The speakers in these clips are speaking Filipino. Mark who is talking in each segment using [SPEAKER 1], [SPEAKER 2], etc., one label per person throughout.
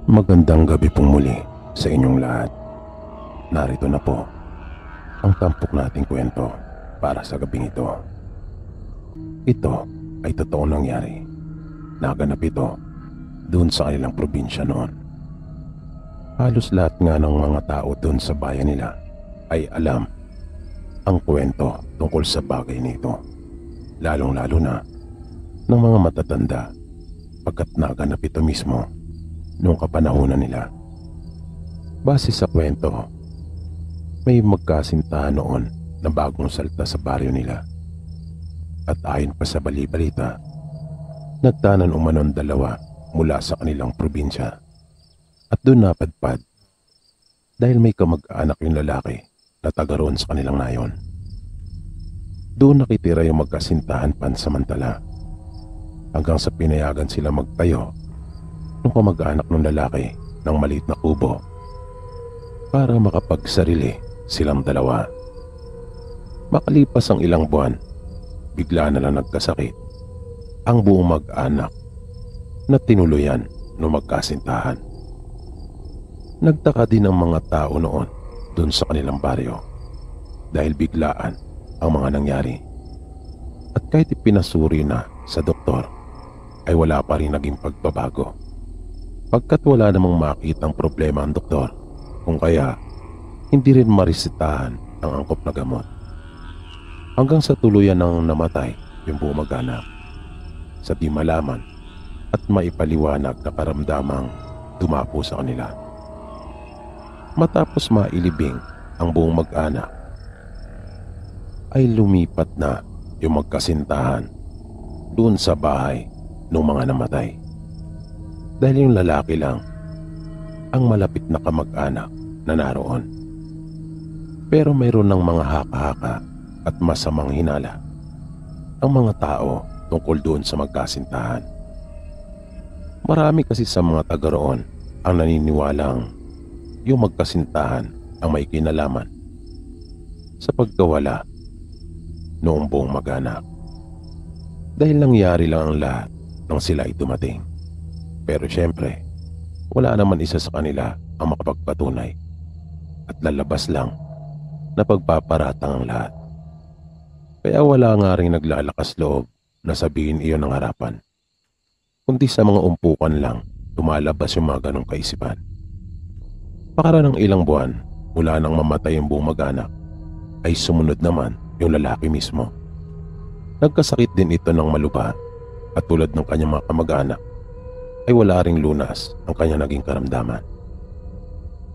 [SPEAKER 1] Magandang gabi pong muli sa inyong lahat. Narito na po ang tampok nating kwento para sa gabing ito. Ito ay totoong nangyari. Naganap ito doon sa kanilang probinsya noon. Halos lahat nga ng mga tao doon sa bayan nila ay alam ang kwento tungkol sa bagay nito. Lalong-lalo na ng mga matatanda pagkat naganap ito mismo noong kapanahunan nila. Base sa kwento, may magkasintahan noon na bagong salta sa baryo nila. At ayon pa sa bali-balita, nagtanan umanon dalawa mula sa kanilang probinsya. At doon napadpad dahil may kamag-anak yung lalaki na taga roon sa kanilang nayon. Doon nakitira yung magkasintahan pansamantala hanggang sa pinayagan sila magtayo nung kamag-anak ng lalaki ng maliit na kubo para makapagsarili silang dalawa. Makalipas ang ilang buwan, bigla na lang nagkasakit ang buong mag-anak na tinuluyan ng magkasintahan. Nagtaka din ang mga tao noon dun sa kanilang baryo dahil biglaan ang mga nangyari. At kahit ipinasuri na sa doktor ay wala pa rin naging pagbabago. Pagkat wala namang makitang problema ang doktor, kung kaya hindi rin marisitahan ang angkop na gamot. Hanggang sa tuluyan nang namatay yung buong mag-anak sa di malaman at maipaliwanag na karamdamang dumapo sa kanila. Matapos mailibing ang buong mag-anak, ay lumipat na yung magkasintahan doon sa bahay ng mga namatay. Dahil yung lalaki lang ang malapit na kamag-anak na naroon. Pero mayroon ng mga haka-haka at masamang hinala ang mga tao tungkol doon sa magkasintahan. Marami kasi sa mga taga roon ang naniniwalang yung magkasintahan ang may kinalaman sa pagkawala noong buong mag-anak. Dahil nangyari lang ang lahat nang sila ay dumating. Pero syempre, wala naman isa sa kanila ang makapagpatunay at lalabas lang na pagpaparatang ang lahat. Kaya wala nga rin naglalakas loob na sabihin iyon ng harapan. Kundi sa mga umpukan lang tumalabas yung mga ganong kaisipan. Pakara ng ilang buwan mula nang mamatay yung buong mag-anak ay sumunod naman yung lalaki mismo. Nagkasakit din ito ng malubha at tulad ng kanyang mga kamag-anak ay wala ring lunas ang kanya naging karamdaman.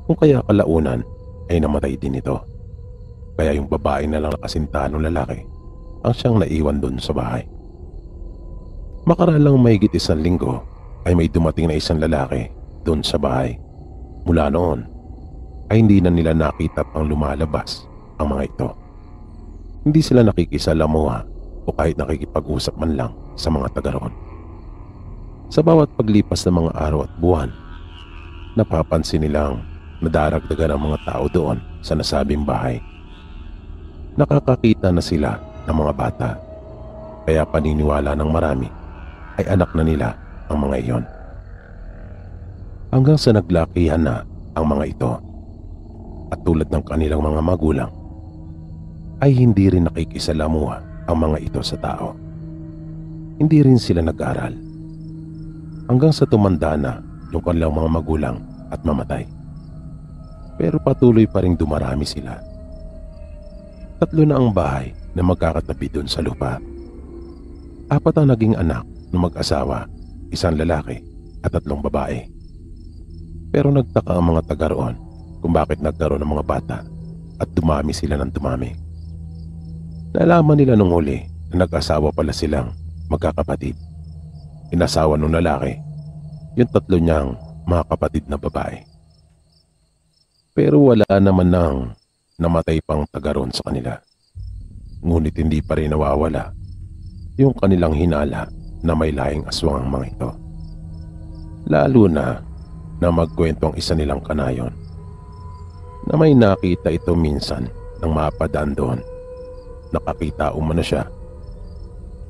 [SPEAKER 1] Kung kaya kalaunan ay namatay din ito. Kaya yung babae na lang nakasintahan ng lalaki ang siyang naiwan doon sa bahay. Makaralang mahigit 1 linggo ay may dumating na isang lalaki doon sa bahay. Mula noon ay hindi na nila nakita pang lumalabas ang mga ito. Hindi sila nakikisalamuha o kahit nakikipag-usap man lang sa mga taga roon. Sa bawat paglipas ng mga araw at buwan, napapansin nilang nadaragdagan ang mga tao doon sa nasabing bahay. Nakakakita na sila ng mga bata, kaya paniniwala ng marami ay anak na nila ang mga iyon. Hanggang sa naglakihan na ang mga ito at tulad ng kanilang mga magulang, ay hindi rin nakikisalamuha ang mga ito sa tao. Hindi rin sila nag-aral. Hanggang sa tumanda na yung kanilang mga magulang at mamatay. Pero patuloy pa rin dumarami sila. 3 na ang bahay na magkakatabi doon sa lupa. 4 ang naging anak ng mag-asawa, 1 lalaki at 3 babae. Pero nagtaka ang mga taga roon kung bakit nagkaroon ng mga bata at dumami sila ng dumami. Nalaman nila nung huli na nag-asawa pala silang magkakapatid. Inasawa ng lalaki yung 3 niyang mga kapatid na babae. Pero wala naman nang namatay pang taga roon sa kanila. Ngunit hindi pa rin nawawala yung kanilang hinala na may lahing aswang ang mga ito. Lalo na magkwento ang isa nilang kanayon na may nakita ito minsan nang mapadaan doon. Nakakita umano siya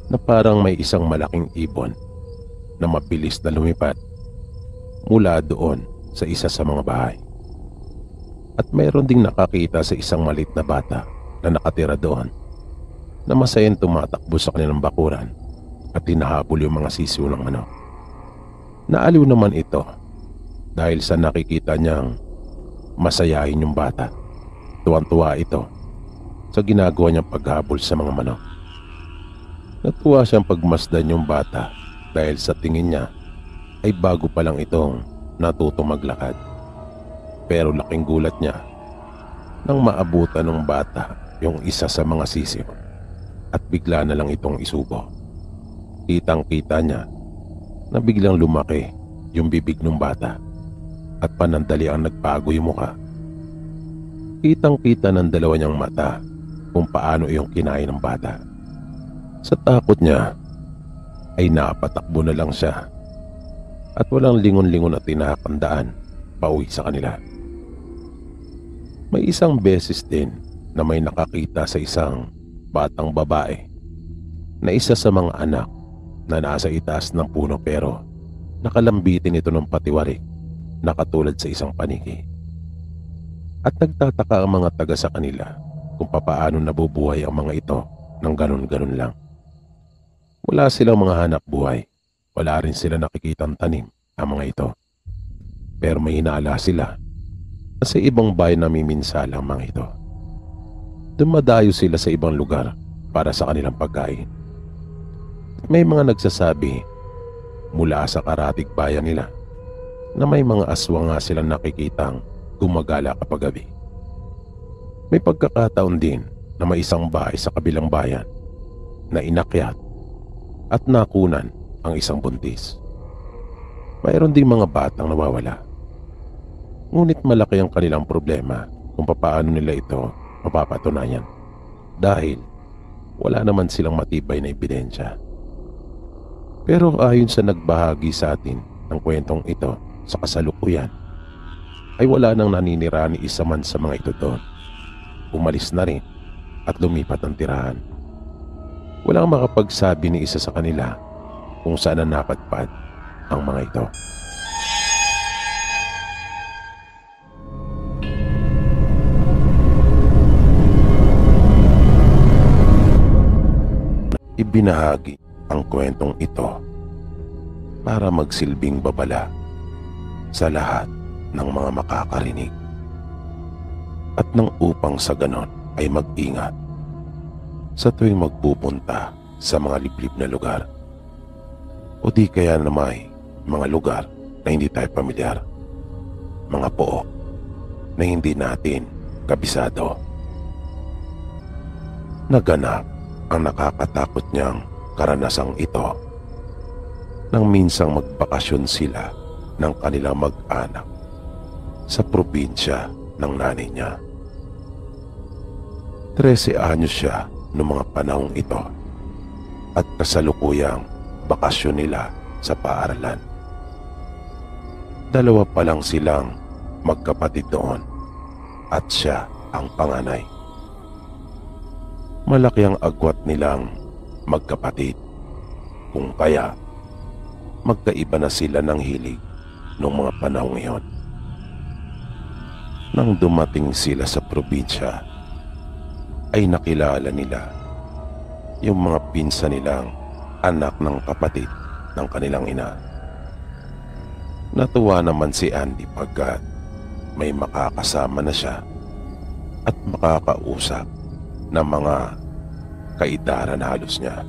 [SPEAKER 1] na parang may isang malaking ibon na mabilis na lumipad mula doon sa isa sa mga bahay. At mayroon ding nakakita sa isang maliit na bata na nakatira doon na masayang tumatakbo sa kanilang bakuran at hinahabol yung mga sisiw ng manok. Naaliw naman ito dahil sa nakikita niyang masayahin yung bata. Tuwang-tuwa ito sa ginagawa niyang paghabol sa mga manok. Natuwa siyang pagmasdan yung bata dahil sa tingin niya ay bago pa lang itong natutong maglakad. Pero laking gulat niya nang maabutan ng bata yung isa sa mga sisiw at bigla na lang itong isubo. Kitang-kita niya na biglang lumaki yung bibig ng bata at panandali ang nagbago yung muka. Kitang-kita ng dalawa niyang mata kung paano iyong kinain ng bata. Sa takot niya ay napatakbo na lang siya at walang lingon-lingon at tinakandaan pauwi sa kanila. May isang beses din na may nakakita sa isang batang babae na isa sa mga anak na nasa itaas ng puno pero nakalambitin ito ng patiwarik na katulad sa isang paniki. At nagtataka ang mga taga sa kanila kung papaano nabubuhay ang mga ito ng ganun-ganun lang. Wala silang mga hanap buhay. Wala rin sila nakikitang tanim ang mga ito. Pero may hinala sila na sa ibang bayan namiminsala ang mga ito. Dumadayo sila sa ibang lugar para sa kanilang pagkain. May mga nagsasabi mula sa karatig bayan nila na may mga aswang nga silang nakikitang gumagala kapag gabi. May pagkakataon din na may isang bahay sa kabilang bayan na inakyat at nakunan ang isang buntis. Mayroon ding mga batang nawawala. Ngunit malaki ang kanilang problema kung papaano nila ito mapapatunayan dahil wala naman silang matibay na ebidensya. Pero ayon sa nagbahagi sa atin ng kwentong ito sa kasalukuyan, ay wala nang naninira ni isa man sa mga ito doon. Umalis na rin at lumipat ang tirahan. Walang makapagsabi ni isa sa kanila kung saan napadpad ang mga ito. Ibinahagi ang kwentong ito para magsilbing babala sa lahat ng mga makakarinig at nang upang sa ganon ay mag-ingat sa tuwing magpupunta sa mga liblib na lugar o di kaya na may mga lugar na hindi tayo pamilyar, mga pook na hindi natin kabisado. Naganap ang nakakatakot niyang karanasang ito nang minsang magbakasyon sila ng kanilang mag-anak sa probinsya ng nanay niya. 13 anyos siya noong mga panahong ito at kasalukuyang bakasyon nila sa paaralan. 2 pa lang silang magkapatid doon at siya ang panganay. Malaki ang agwat nilang magkapatid, kung kaya magkaiba na sila ng hilig noong mga panahong iyon. Nang dumating sila sa probinsya, ay nakilala nila yung mga pinsan nilang anak ng kapatid ng kanilang ina. Natuwa naman si Andy pagkat may makakasama na siya at makakausap ng mga kaidara na halos niya.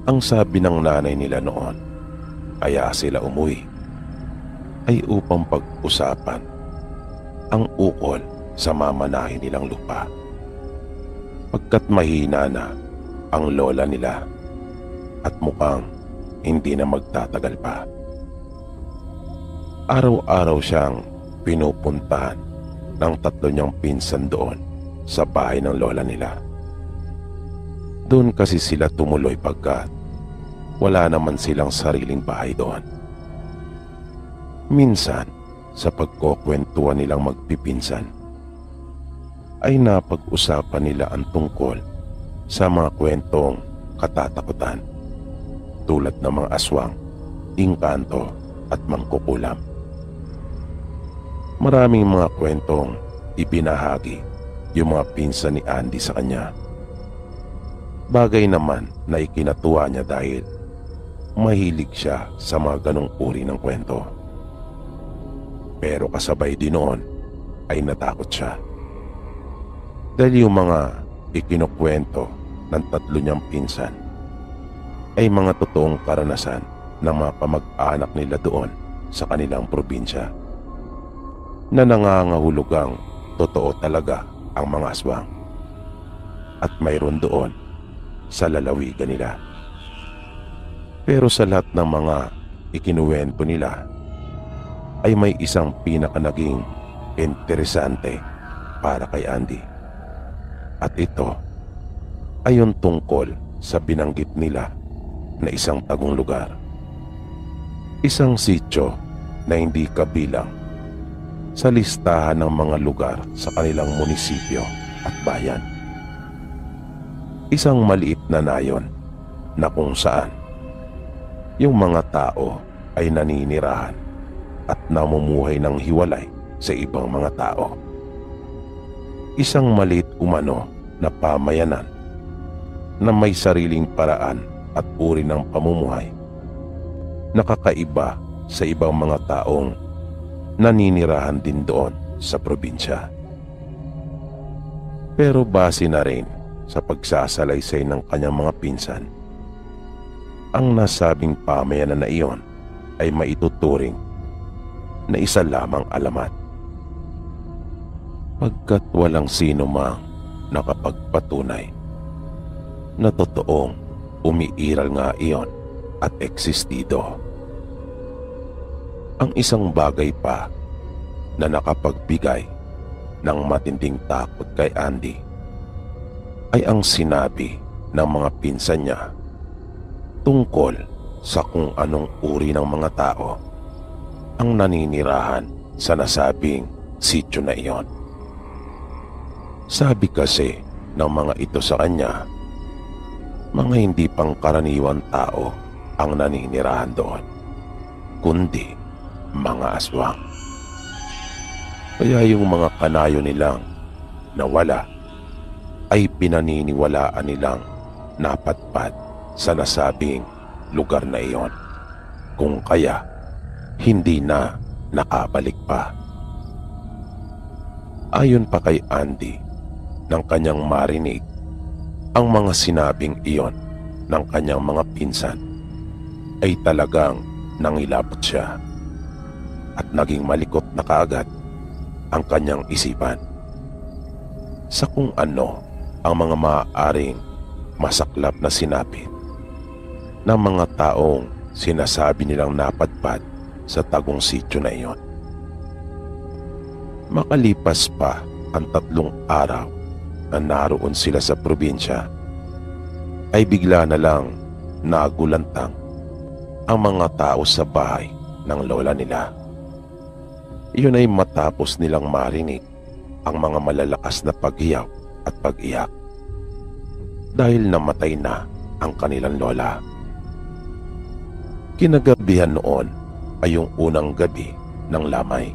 [SPEAKER 1] Ang sabi ng nanay nila noon, kaya sila umuwi, ay upang pag-usapan ang ukol sa mamanahin nilang lupa. Pagkat mahina na ang lola nila at mukhang hindi na magtatagal pa. Araw-araw siyang pinupuntahan ng 3 niyang pinsan doon sa bahay ng lola nila. Doon kasi sila tumuloy pagkat wala naman silang sariling bahay doon. Minsan, sa pagkukwentuhan nilang magpipinsan, ay napag-usapan nila ang tungkol sa mga kwentong katatakutan tulad ng mga aswang, engkanto at mangkukulam. Maraming mga kwentong ibinahagi yung mga pinsan ni Andy sa kanya. Bagay naman na ikinatuwa niya dahil mahilig siya sa mga ganong uri ng kwento. Pero kasabay din noon ay natakot siya. Dahil yung mga ikinukwento ng tatlo niyang pinsan ay mga totoong karanasan ng mga kamag-anak nila doon sa kanilang probinsya, na nangangahulugang totoo talaga ang mga aswang at mayroon doon sa lalawigan nila. Pero sa lahat ng mga ikinuwento nila ay may isang naging interesante para kay Andy. At ito ay yung tungkol sa binanggit nila na isang tagong lugar. Isang sityo na hindi kabilang sa listahan ng mga lugar sa kanilang munisipyo at bayan. Isang maliit na nayon na kung saan yung mga tao ay naninirahan at namumuhay ng hiwalay sa ibang mga tao. Isang maliit umano na pamayanan na may sariling paraan at uri ng pamumuhay, nakakaiba sa ibang mga taong naninirahan din doon sa probinsya. Pero base na rin sa pagsasalaysay ng kanyang mga pinsan, ang nasabing pamayanan na iyon ay maituturing na isa lamang alamat, pagkat walang sino mang nakapagpatunay na totoong umiiral nga iyon at existido. Ang isang bagay pa na nakapagbigay ng matinding takot kay Andy ay ang sinabi ng mga pinsan niya tungkol sa kung anong uri ng mga tao ang naninirahan sa nasabing sityo na iyon. Sabi kasi ng mga ito sa kanya, mga hindi pangkaraniwan tao ang naninirahan doon, kundi mga aswang. Kaya yung mga kanayo nilang nawala ay pinaniniwalaan nilang napadpad sa nasabing lugar na iyon, kung kaya hindi na nakabalik pa. Ayon pa kay Andy, nang kanyang marinig ang mga sinabing iyon ng kanyang mga pinsan, ay talagang nangilabot siya at naging malikot na kaagad ang kanyang isipan sa kung ano ang mga maaaring masaklap na sinapit ng mga taong sinasabi nilang napadpad sa tagong sityo na iyon. Makalipas pa ang 3 araw na naroon sila sa probinsya, ay bigla na lang nagulantang ang mga tao sa bahay ng lola nila. Iyon ay matapos nilang marinig ang mga malalakas na paghiyaw at pag-iyak dahil namatay na ang kanilang lola. Kinagabihan noon ay yung unang gabi ng lamay.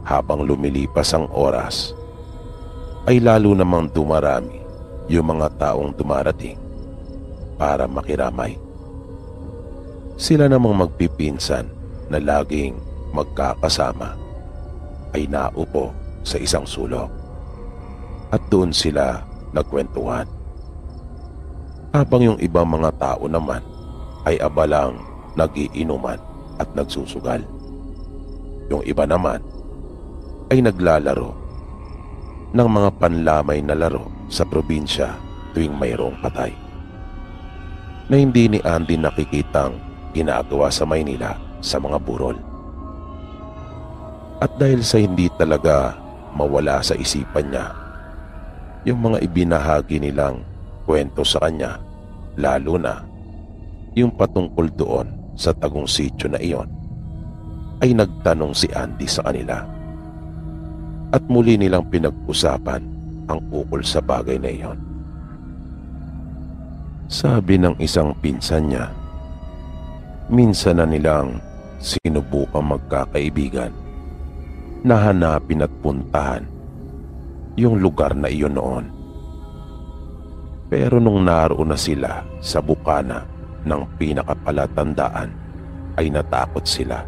[SPEAKER 1] Habang lumilipas ang oras, ay lalo namang dumarami yung mga taong dumarating para makiramay. Sila namang magpipinsan na laging magkakasama ay naupo sa isang sulok at doon sila nagkwentuhan, habang yung ibang mga tao naman ay abalang nagiinuman at nagsusugal. Yung iba naman ay naglalaro ng mga panlamay na laro sa probinsya tuwing mayroong patay, na hindi ni Andy nakikitang ginagawa sa Maynila sa mga burol. At dahil sa hindi talaga mawala sa isipan niya yung mga ibinahagi nilang kwento sa kanya, lalo na yung patungkol doon sa tagong sityo na iyon, ay nagtanong si Andy sa kanila. At muli nilang pinag-usapan ang ukol sa bagay na iyon. Sabi ng isang pinsan niya, minsan na nilang sinubukang magkakaibigan na hanapin at puntahan yung lugar na iyon noon. Pero nung naroon na sila sa bukana ng pinakapalatandaan ay natakot sila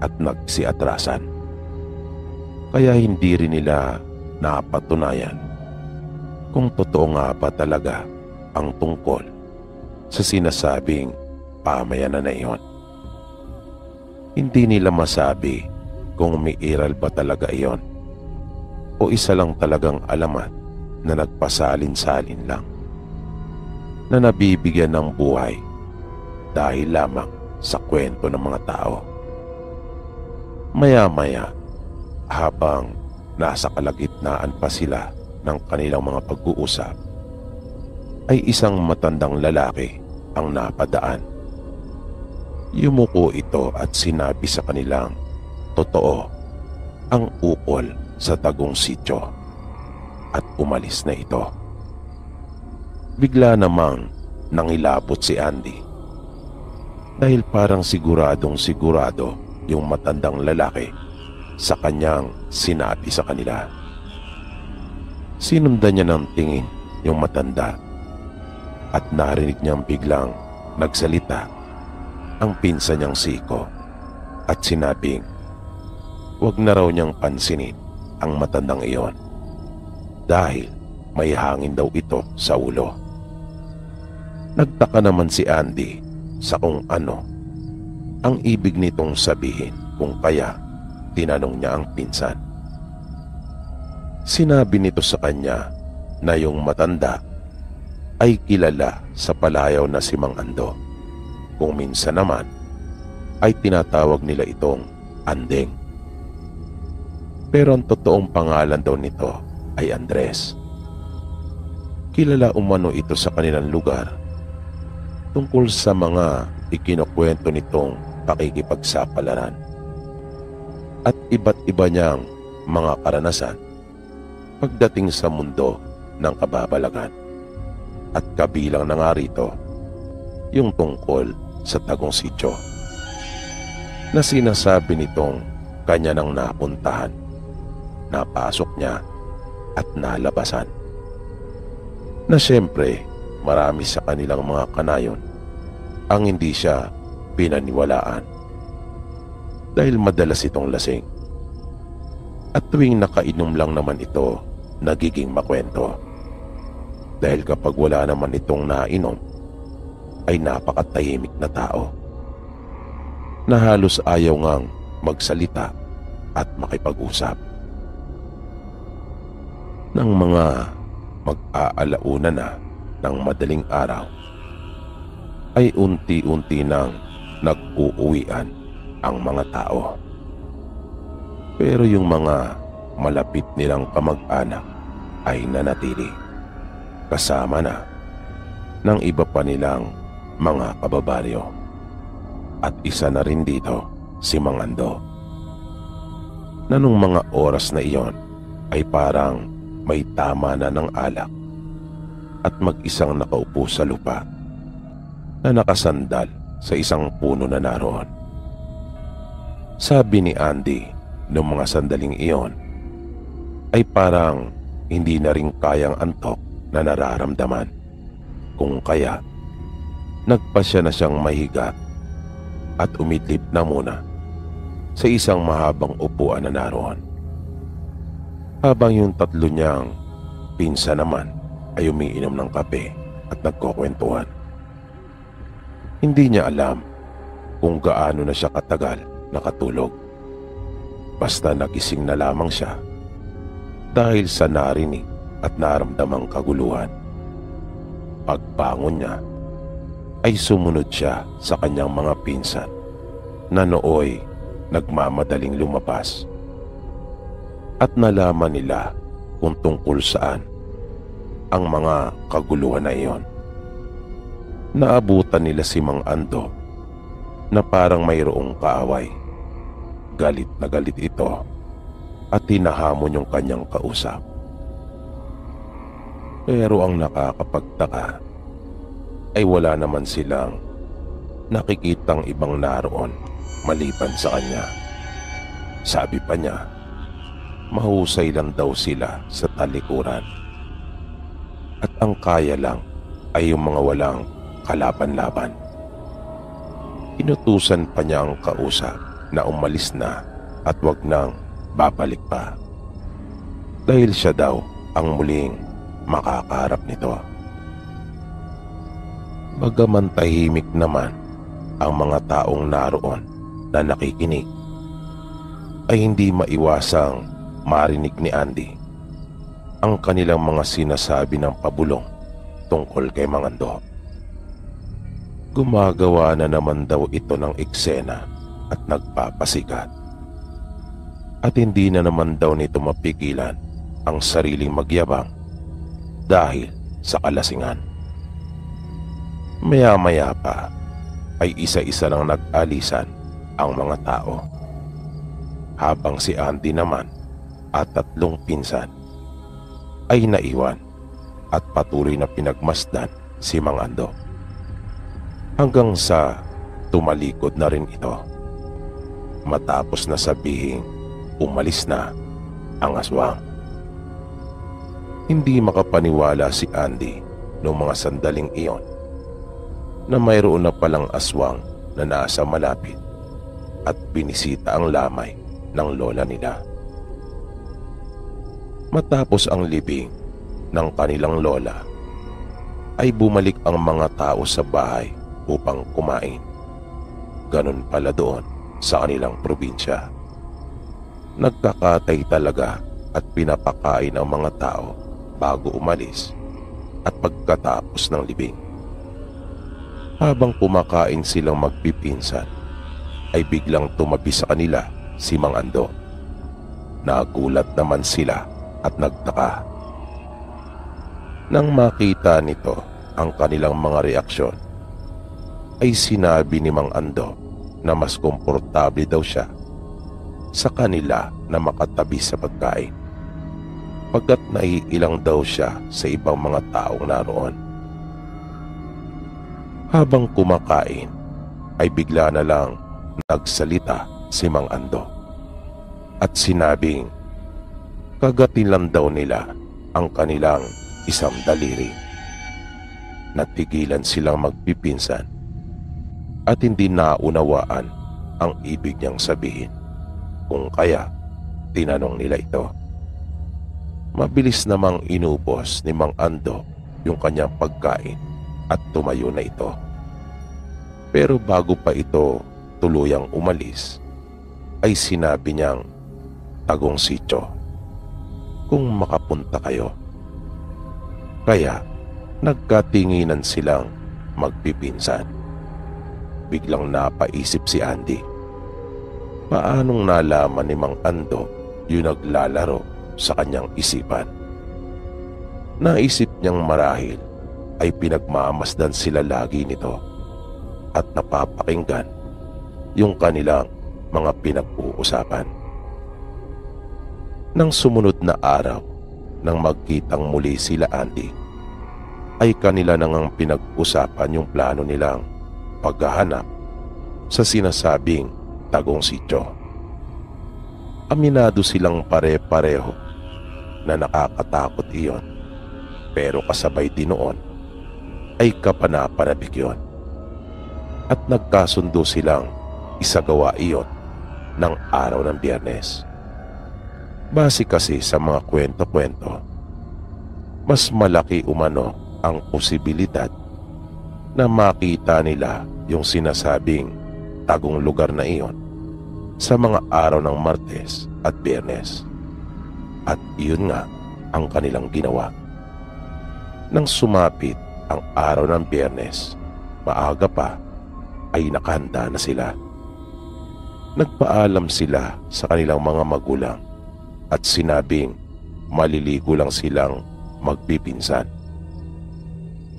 [SPEAKER 1] at nagsiatrasan. Kaya hindi rin nila napatunayan kung totoo nga ba talaga ang tungkol sa sinasabing pamayanan na iyon. Hindi nila masabi kung may iral ba talaga iyon o isa lang talagang alamat na nagpasalin-salin lang na nabibigyan ng buhay dahil lamang sa kwento ng mga tao. Maya-maya, habang nasa kalagitnaan pa sila ng kanilang mga pag-uusap, ay isang matandang lalaki ang napadaan. Yumuko ito at sinabi sa kanilang totoo ang ukol sa tagong sityo at umalis na ito. Bigla namang nangilabot si Andy dahil parang siguradong sigurado yung matandang lalaki sa kanyang sinabi sa kanila. Sinundan niya ng tingin yung matanda at narinig niyang biglang nagsalita ang pinsan niyang Siko at sinabing wag na raw niyang pansinin ang matandang iyon dahil may hangin daw ito sa ulo. Nagtaka naman si Andy sa kung ano ang ibig nitong sabihin, kung kaya tinanong niya ang pinsan. Sinabi nito sa kanya na yung matanda ay kilala sa palayaw na si Mang Ando, kung minsan naman ay tinatawag nila itong Andeng. Pero ang totoong pangalan daw nito ay Andres. Kilala umano ito sa kanilang lugar tungkol sa mga ikinukwento nitong pakikipagsapalaran at iba't iba niyang mga karanasan pagdating sa mundo ng kababalagan. At kabilang na nga rito yung tungkol sa tagong sityo na sinasabi nitong kanya nang napuntahan, napasok niya at nalabasan, na siyempre marami sa kanilang mga kanayon ang hindi siya pinaniwalaan dahil madalas itong lasing at tuwing nakainom lang naman ito nagiging makwento dahil kapag wala naman itong nainom ay napakatahimik na tao na halos ayaw ngang magsalita at makipag-usap. Nang mga mag-aalauna na ng madaling araw ay unti-unti nang nag-uuwian ang mga tao. Pero yung mga malapit nilang kamag-anak ay nanatili, kasama na ng iba pa nilang mga kababaryo. At isa na rin dito si Mang Ando, na nung mga oras na iyon ay parang may tama na ng alak at mag-isang nakaupo sa lupa na nakasandal sa isang puno na naroon. Sabi ni Andy noong mga sandaling iyon ay parang hindi na rin kayang antok na nararamdaman, kung kaya nagpasya na siyang mahiga at umidlip na muna sa isang mahabang upuan na naroon. Habang yung tatlo niyang pinsan naman ay umiinom ng kape at nagkukwentuhan. Hindi niya alam kung gaano na siya katagal nakatulog. Basta nagising na lamang siya dahil sa narinig at naramdamang kaguluhan. Pagbangon niya ay sumunod siya sa kanyang mga pinsan na nooy nagmamadaling lumabas. At nalaman nila kung tungkol saan ang mga kaguluhan na iyon. Naabutan nila si Mang Ando na parang mayroong kaaway. Galit na galit ito at hinahamon yung kanyang kausap. Pero ang nakakapagtaka ay wala naman silang nakikitang ibang naroon maliban sa kanya. Sabi pa niya mahusay lang daw sila sa talikuran. At ang kaya lang ay yung mga walang kalaban-laban. Inutusan pa niya ang kausap na umalis na at wag nang babalik pa. Dahil siya daw ang muling makakaharap nito. Bagaman tahimik naman ang mga taong naroon na nakikinig, ay hindi maiwasang marinig ni Andy ang kanilang mga sinasabi ng pabulong tungkol kay Mang Ando. Gumagawa na naman daw ito ng eksena at nagpapasikat. At hindi na naman daw nito mapigilan ang sariling magyabang dahil sa kalasingan. Maya-maya pa ay isa-isa lang nag-alisan ang mga tao, habang si Andy naman at 3 pinsan ay naiwan at patuloy na pinagmasdan si Mang Ando, hanggang sa tumalikod na rin ito matapos na sabihing umalis na ang aswang. Hindi makapaniwala si Andy noong mga sandaling iyon na mayroon na palang aswang na nasa malapit at binisita ang lamay ng lola nila. Matapos ang libing ng kanilang lola, ay bumalik ang mga tao sa bahay upang kumain. Ganun pala doon sa kanilang probinsya. Nagkakatay talaga at pinapakain ang mga tao bago umalis at pagkatapos ng libing. Habang kumakain silang magpipinsan, ay biglang tumabi sa kanila si Mang Ando. Nagulat naman sila at nagtaka. Nang makita nito ang kanilang mga reaksyon, ay sinabi ni Mang Ando na mas komportable daw siya sa kanila na makatabi sa pagkain, pagkat naiilang daw siya sa ibang mga taong naroon. Habang kumakain, ay bigla na lang nagsalita si Mang Ando at sinabing kagatin lang daw nila ang kanilang isang daliri. Natigilan silang magpipinsan at hindi naunawaan ang ibig niyang sabihin, kung kaya tinanong nila ito. Mabilis namang inubos ni Mang Ando yung kanyang pagkain at tumayo na ito. Pero bago pa ito tuluyang umalis, ay sinabi niyang, "Tagong sityo, kung makapunta kayo." Kaya nagkatinginan silang magpipinsan. Biglang napaisip si Andy, paanong nalaman ni Mang Ando yung naglalaro sa kanyang isipan? Naisip niyang marahil ay pinagmamasdan sila lagi nito at napapakinggan yung kanilang mga pinag-uusapan. Nang sumunod na araw, nang magkitang muli sila Andy, ay kanila nang pinag-usapan yung plano nilang paghahanap sa sinasabing tagong sityo. Aminado silang pare-pareho na nakakatakot iyon, pero kasabay din noon ay kapanapanabik yun. At nagkasundo silang isagawa iyon ng araw ng Biyernes. Base kasi sa mga kwento-kwento, mas malaki umano ang posibilidad na makita nila yung sinasabing tagong lugar na iyon sa mga araw ng Martes at Biyernes. At iyon nga ang kanilang ginawa. Nang sumapit ang araw ng Biyernes, maaga pa, ay nakahanda na sila. Nagpaalam sila sa kanilang mga magulang at sinabing maliligo lang silang magpipinsan.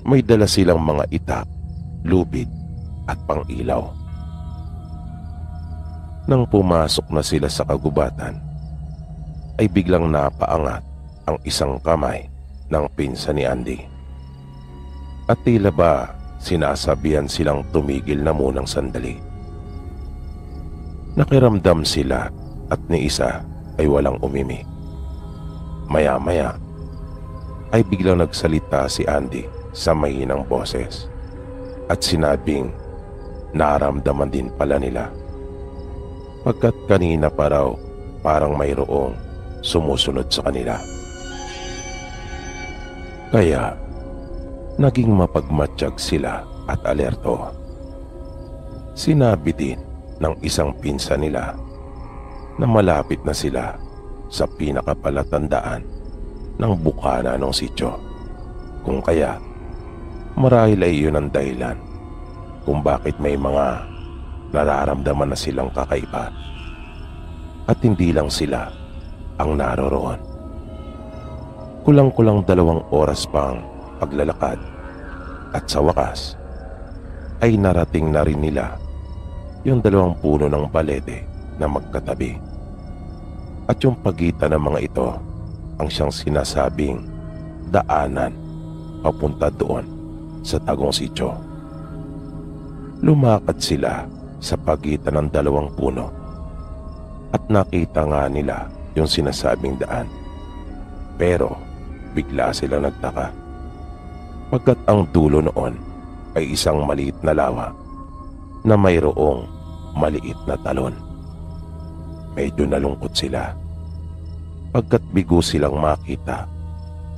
[SPEAKER 1] May dala silang mga itak, lubid at pang-ilaw. Nang pumasok na sila sa kagubatan, ay biglang napaangat ang isang kamay ng pinsan ni Andy. At tila ba sinasabihan silang tumigil na munang sandali. Nakiramdam sila at ni isa ay walang umimik. Maya-maya ay biglang nagsalita si Andy sa mahinang boses at sinabing naramdaman din pala nila. Pagkat kanina pa raw parang mayroong sumusunod sa kanila. Kaya naging mapagmatsyag sila at alerto. Sinabi din ng isang pinsan nila na malapit na sila sa pinakapalatandaan ng bukana ng sityo. Kung kaya, marahil ay iyon ang dahilan kung bakit may mga nararamdaman na silang kakaiba at hindi lang sila ang naroroon. Kulang-kulang 2 oras pang paglalakad at sa wakas ay narating na rin nila yung 2 puno ng balete na magkatabi. At yung pagitan ng mga ito ang siyang sinasabing daanan papunta doon sa tagong sityo. Lumakad sila sa pagitan ng 2 puno at nakita nga nila yung sinasabing daan. Pero bigla silang nagtaka pagkat ang dulo noon ay isang maliit na lawa na mayroong maliit na talon. Medyo nalungkot sila pagkat bigo silang makita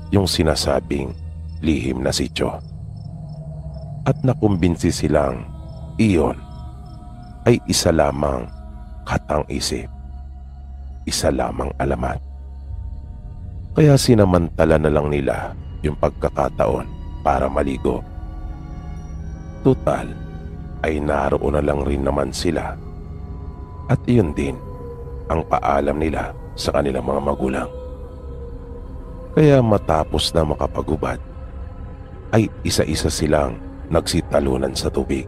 [SPEAKER 1] yung sinasabing lihim na sityo. At nakumbinsi silang iyon ay isa lamang katang-isip, isa lamang alamat. Kaya sinamantala na lang nila yung pagkakataon para maligo. Tutal ay naroon na lang rin naman sila at iyon din ang paalam nila sa kanilang mga magulang. Kaya matapos na makapagubad ay isa-isa silang nagsitalunan sa tubig.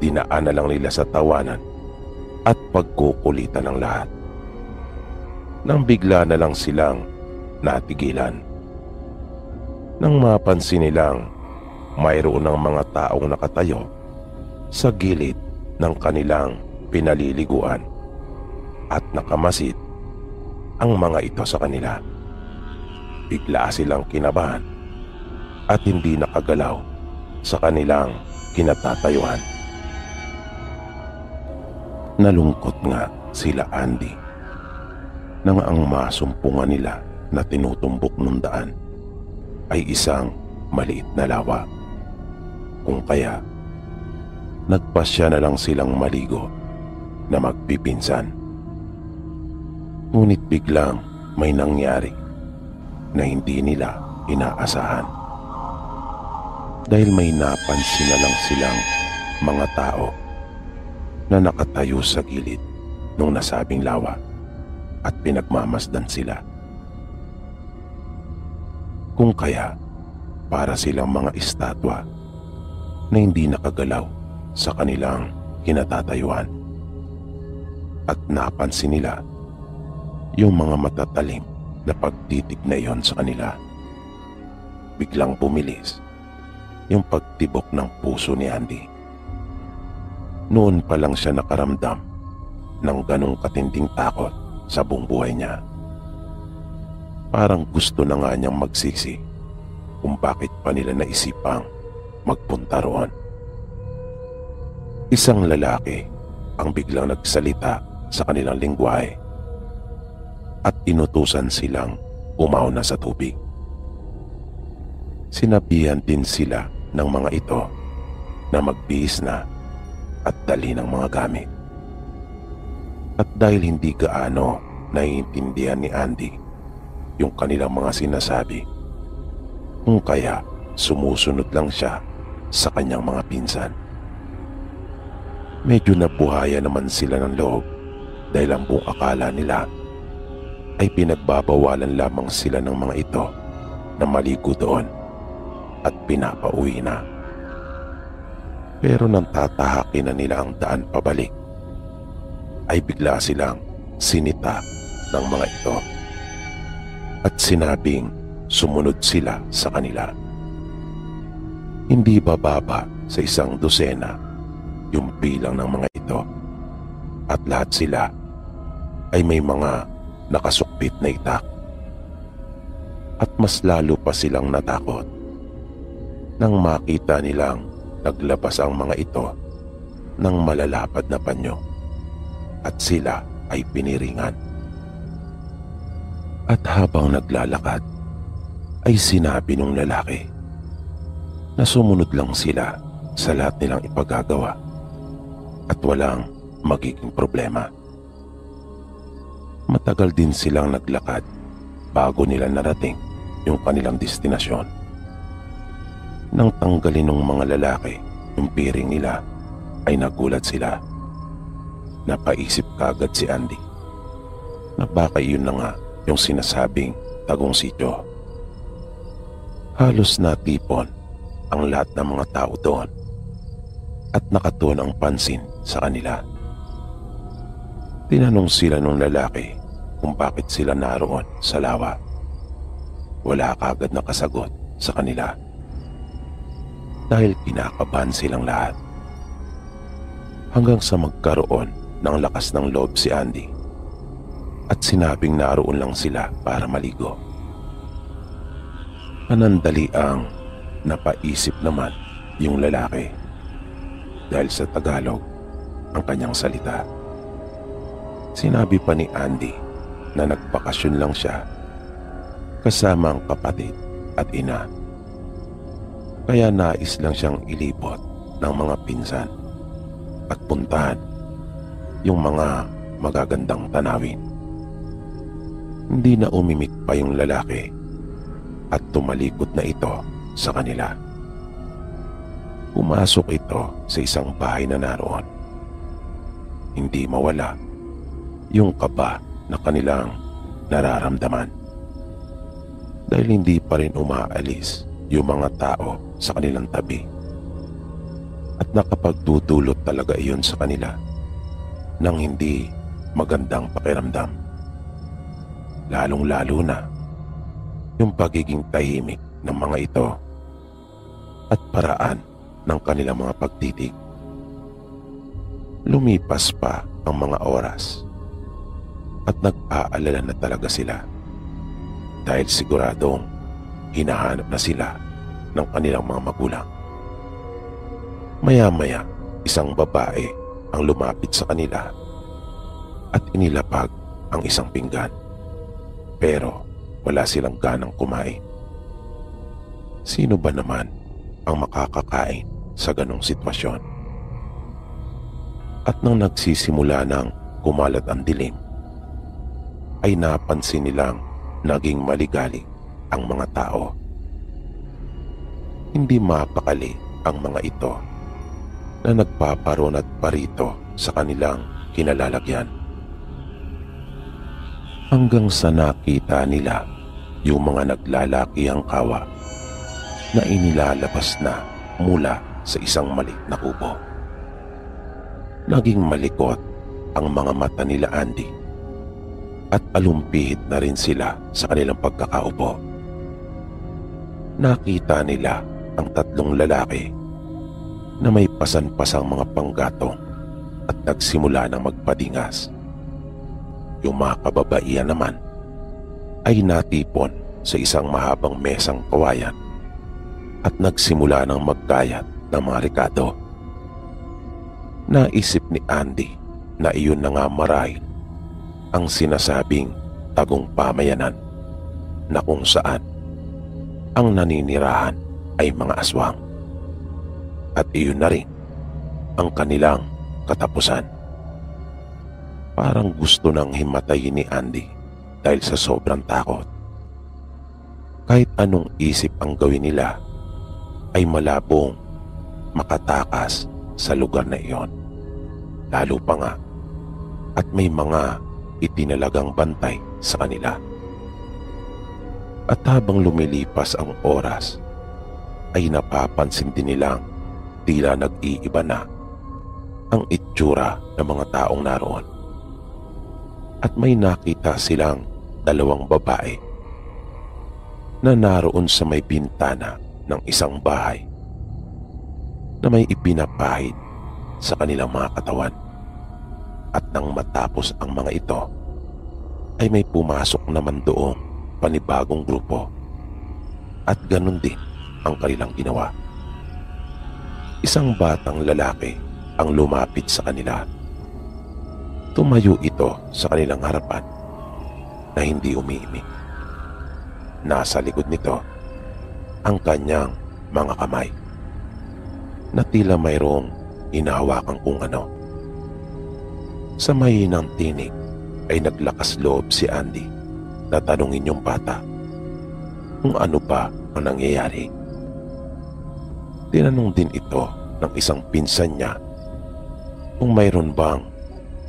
[SPEAKER 1] Dinaan na lang nila sa tawanan at pagkukulitan ng lahat. Nang bigla na lang silang natigilan nang mapansin nilang mayroon ng mga taong nakatayo sa gilid ng kanilang pinaliliguan at nakamasid ang mga ito sa kanila. Bigla silang kinabahan at hindi nakagalaw sa kanilang kinatatayuan. Nalungkot nga sila Andy nang ang masumpungan nila na tinutumbok ng daan ay isang maliit na lawa. Kung kaya, nagpasya na lang silang maligo na magpipinsan. Ngunit biglang may nangyari na hindi nila inaasahan. Dahil may napansin na lang silang mga tao na nakatayo sa gilid ng nasabing lawa at pinagmamasdan sila. Kung kaya, para silang mga estatwa na hindi nakagalaw sa kanilang kinatatayuan. At napansin nila yung mga matatalim na pagtitig na iyon sa kanila. Biglang bumilis yung pagtibok ng puso ni Andy. Noon pa lang siya nakaramdam ng ganong katinding takot sa buong buhay niya. Parang gusto na nga niyang magsisi kung bakit pa nila naisipang magpunta roon. Isang lalaki ang biglang nagsalita sa kanilang lingwahe at inutusan silang umauna sa tubig. Sinabihan din sila ng mga ito na magbihis na at dali ng mga gamit. At dahil hindi gaano naiintindihan ni Andy yung kanilang mga sinasabi, kung kaya sumusunod lang siya sa kanyang mga pinsan. Medyo nabuhaya naman sila ng loob dahil ang buong akala nila ay pinagbabawalan lamang sila ng mga ito na maligo doon at pinapauwi na. Pero nang tatahakin na nila ang daan pabalik, ay bigla silang sinita ng mga ito at sinabing sumunod sila sa kanila. Hindi bababa sa 100 yung bilang ng mga ito at lahat sila ay may mga nakasukpit na itak at mas lalo pa silang natakot nang makita nilang naglabas ang mga ito ng malalapad na panyo at sila ay piniringan. At habang naglalakad ay sinabi ng lalaki na sumunod lang sila sa lahat nilang ipagagawa at walang magiging problema. Matagal din silang naglakad bago nila narating yung kanilang destinasyon. Nang tanggalin ng mga lalaki yung piring nila ay nagulat sila. Napaisip kagad si Andy na baka yun na nga yung sinasabing tagong sityo. Halos natipon ang lahat ng mga tao doon at nakatuon ang pansin sa kanila. Tinanong sila ng lalaki kung bakit sila naroon sa lawa. Wala kagad nakasagot sa kanila dahil kinakabahan silang lahat. Hanggang sa magkaroon ng lakas ng loob si Andy at sinabing naroon lang sila para maligo. Panandaliang napaisip naman yung lalaki dahil sa Tagalog ang kanyang salita. Sinabi pa ni Andy na nagbakasyon lang siya kasama ang kapatid at ina. Kaya nais lang siyang ilibot ng mga pinsan at puntahan yung mga magagandang tanawin. Hindi na umimik pa yung lalaki at tumalikod na ito sa kanila. Pumasok ito sa isang bahay na naroon. Hindi mawala yung kaba na kanilang nararamdaman dahil hindi pa rin umaalis yung mga tao sa kanilang tabi at nakapagdudulot talaga iyon sa kanila ng hindi magandang pakiramdam. Lalong-lalo na yung pagiging tahimik ng mga ito at paraan ng kanilang mga pagtitig. Lumipas pa ang mga oras at nag-aalala na talaga sila dahil siguradong hinahanap na sila ng kanilang mga magulang. Maya-maya, isang babae ang lumapit sa kanila at inilapag ang isang pinggan. Pero wala silang ganang kumain. Sino ba naman ang makakakain sa ganong sitwasyon? At nang nagsisimula ng kumalat ang dilim, ay napansin nilang naging maligalig ang mga tao. Hindi mapakali ang mga ito na nagpaparon at parito sa kanilang kinalalagyan. Hanggang sa nakita nila yung mga naglalakihang kawa na inilalabas na mula sa isang maliit na kubo. Naging malikot ang mga mata nila Andy at alumpihit na rin sila sa kanilang pagkakaupo. Nakita nila ang tatlong lalaki na may pasan-pasang mga panggatong at nagsimula ng magpadingas. Yung mga kababaihan naman ay natipon sa isang mahabang mesang kawayan at nagsimula ng magkayat ng mga rekado. Naisip ni Andy na iyon na nga marahil ang sinasabing tagong pamayanan na kung saan ang naninirahan ay mga aswang. At iyon na rin ang kanilang katapusan. Parang gusto nang himatayin ni Andy dahil sa sobrang takot. Kahit anong isip ang gawin nila ay malabong makatakas sa lugar na iyon. Lalo pa nga at may mga itinalagang bantay sa kanila. At habang lumilipas ang oras ay napapansin din nilang tila nag-iiba na ang itsura ng mga taong naroon. At may nakita silang dalawang babae na naroon sa may bintana ng isang bahay na may ipinapahid sa kanilang mga katawan. At nang matapos ang mga ito ay may pumasok naman doong panibagong grupo at ganun din ang kanilang ginawa. Isang batang lalaki ang lumapit sa kanila. Tumayo ito sa kanilang harapan na hindi umiimik. Nasa likod nito ang kanyang mga kamay na tila mayroong hinahawakan kung ano. Sa mahinang tinig ay naglakas loob si Andy na tanungin yung bata kung ano ba ang nangyayari. Tinanong din ito ng isang pinsan niya kung mayroon bang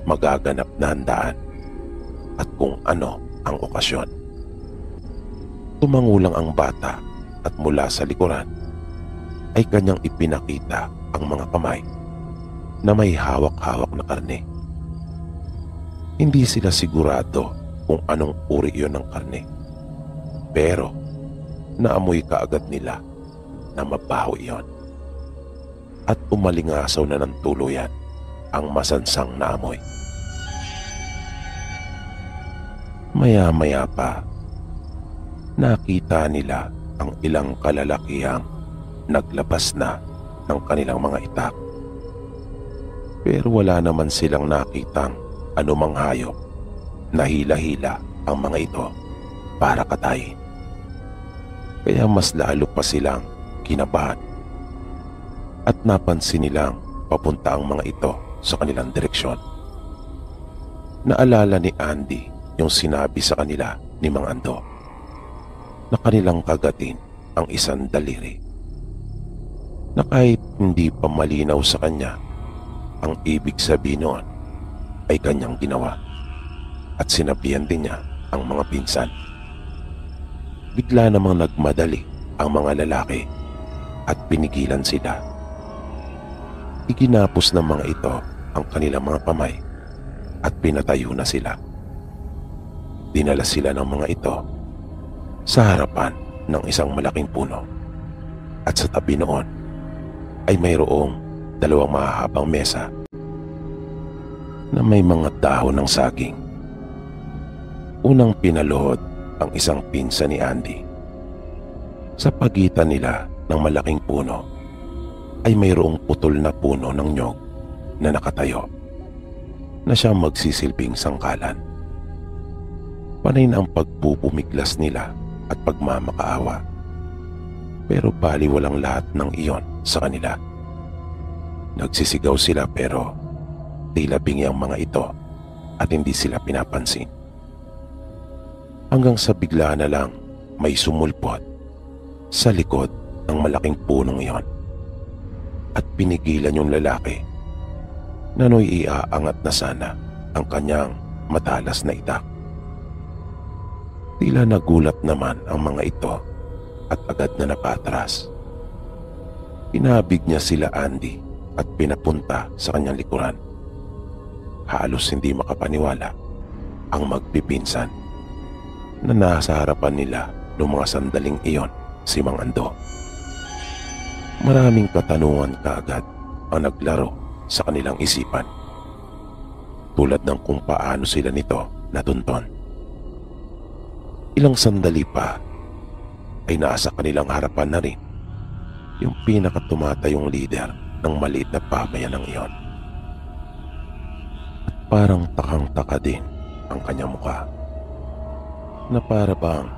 [SPEAKER 1] magaganap na handaan at kung ano ang okasyon. Tumangulang ang bata at mula sa likuran ay kanyang ipinakita ang mga kamay na may hawak-hawak na karne. Hindi sila sigurado kung anong uri iyon ng karne, pero naamoy kaagad nila na mabaho iyon at umalingasaw na ng tuluyan ang masansang na amoy. Maya-maya pa, nakita nila ang ilang kalalakihang naglabas na ng kanilang mga itak. Pero wala naman silang nakitang anumang hayop na hila-hila ang mga ito para katayin. Kaya mas lalo pa silang kinabahan at napansin nilang papunta ang mga ito sa kanilang direksyon. Naalala ni Andy yung sinabi sa kanila ni Mang Ando na kanilang kagatin ang isang daliri, na kahit hindi pa malinaw sa kanya ang ibig sabihin noon ay kanyang ginawa at sinabihan din niya ang mga pinsan. Bigla namang nagmadali ang mga lalaki at pinigilan sila. Iginapos ng mga ito ang kanilang mga kamay at pinatayo na sila. Dinala sila ng mga ito sa harapan ng isang malaking puno at sa tabi noon ay mayroong dalawang mahahabang mesa na may mga dahon ng saging. Unang pinaluhod ang isang pinsa ni Andy. Sa pagitan nila ng malaking puno ay mayroong putol na puno ng nyog na nakatayo na siyang magsisilbing sangkalan. Panay na ang pagpupumiglas nila at pagmamakaawa, pero baliwalang lahat ng iyon sa kanila. Nagsisigaw sila pero tila bingi ang mga ito at hindi sila pinapansin. Hanggang sa bigla na lang may sumulpot sa likod ng malaking punong iyon at pinigilan yung lalaki na no'y iaangat na sana ang kanyang matalas na itak. Tila nagulat naman ang mga ito at agad na napatras. Pinabig niya sila Andy at pinapunta sa kanyang likuran. Halos hindi makapaniwala ang magpipinsan na nasa harapan nila noong mga sandaling iyon si Mang Ando. Maraming katanungan kaagad ang naglaro sa kanilang isipan, tulad ng kung paano sila nito natunton. Ilang sandali pa ay nasa kanilang harapan na rin yung pinakatumatayong leader ng maliit na pamayanang iyon. At parang takang-taka din ang kanyang mukha, na para bang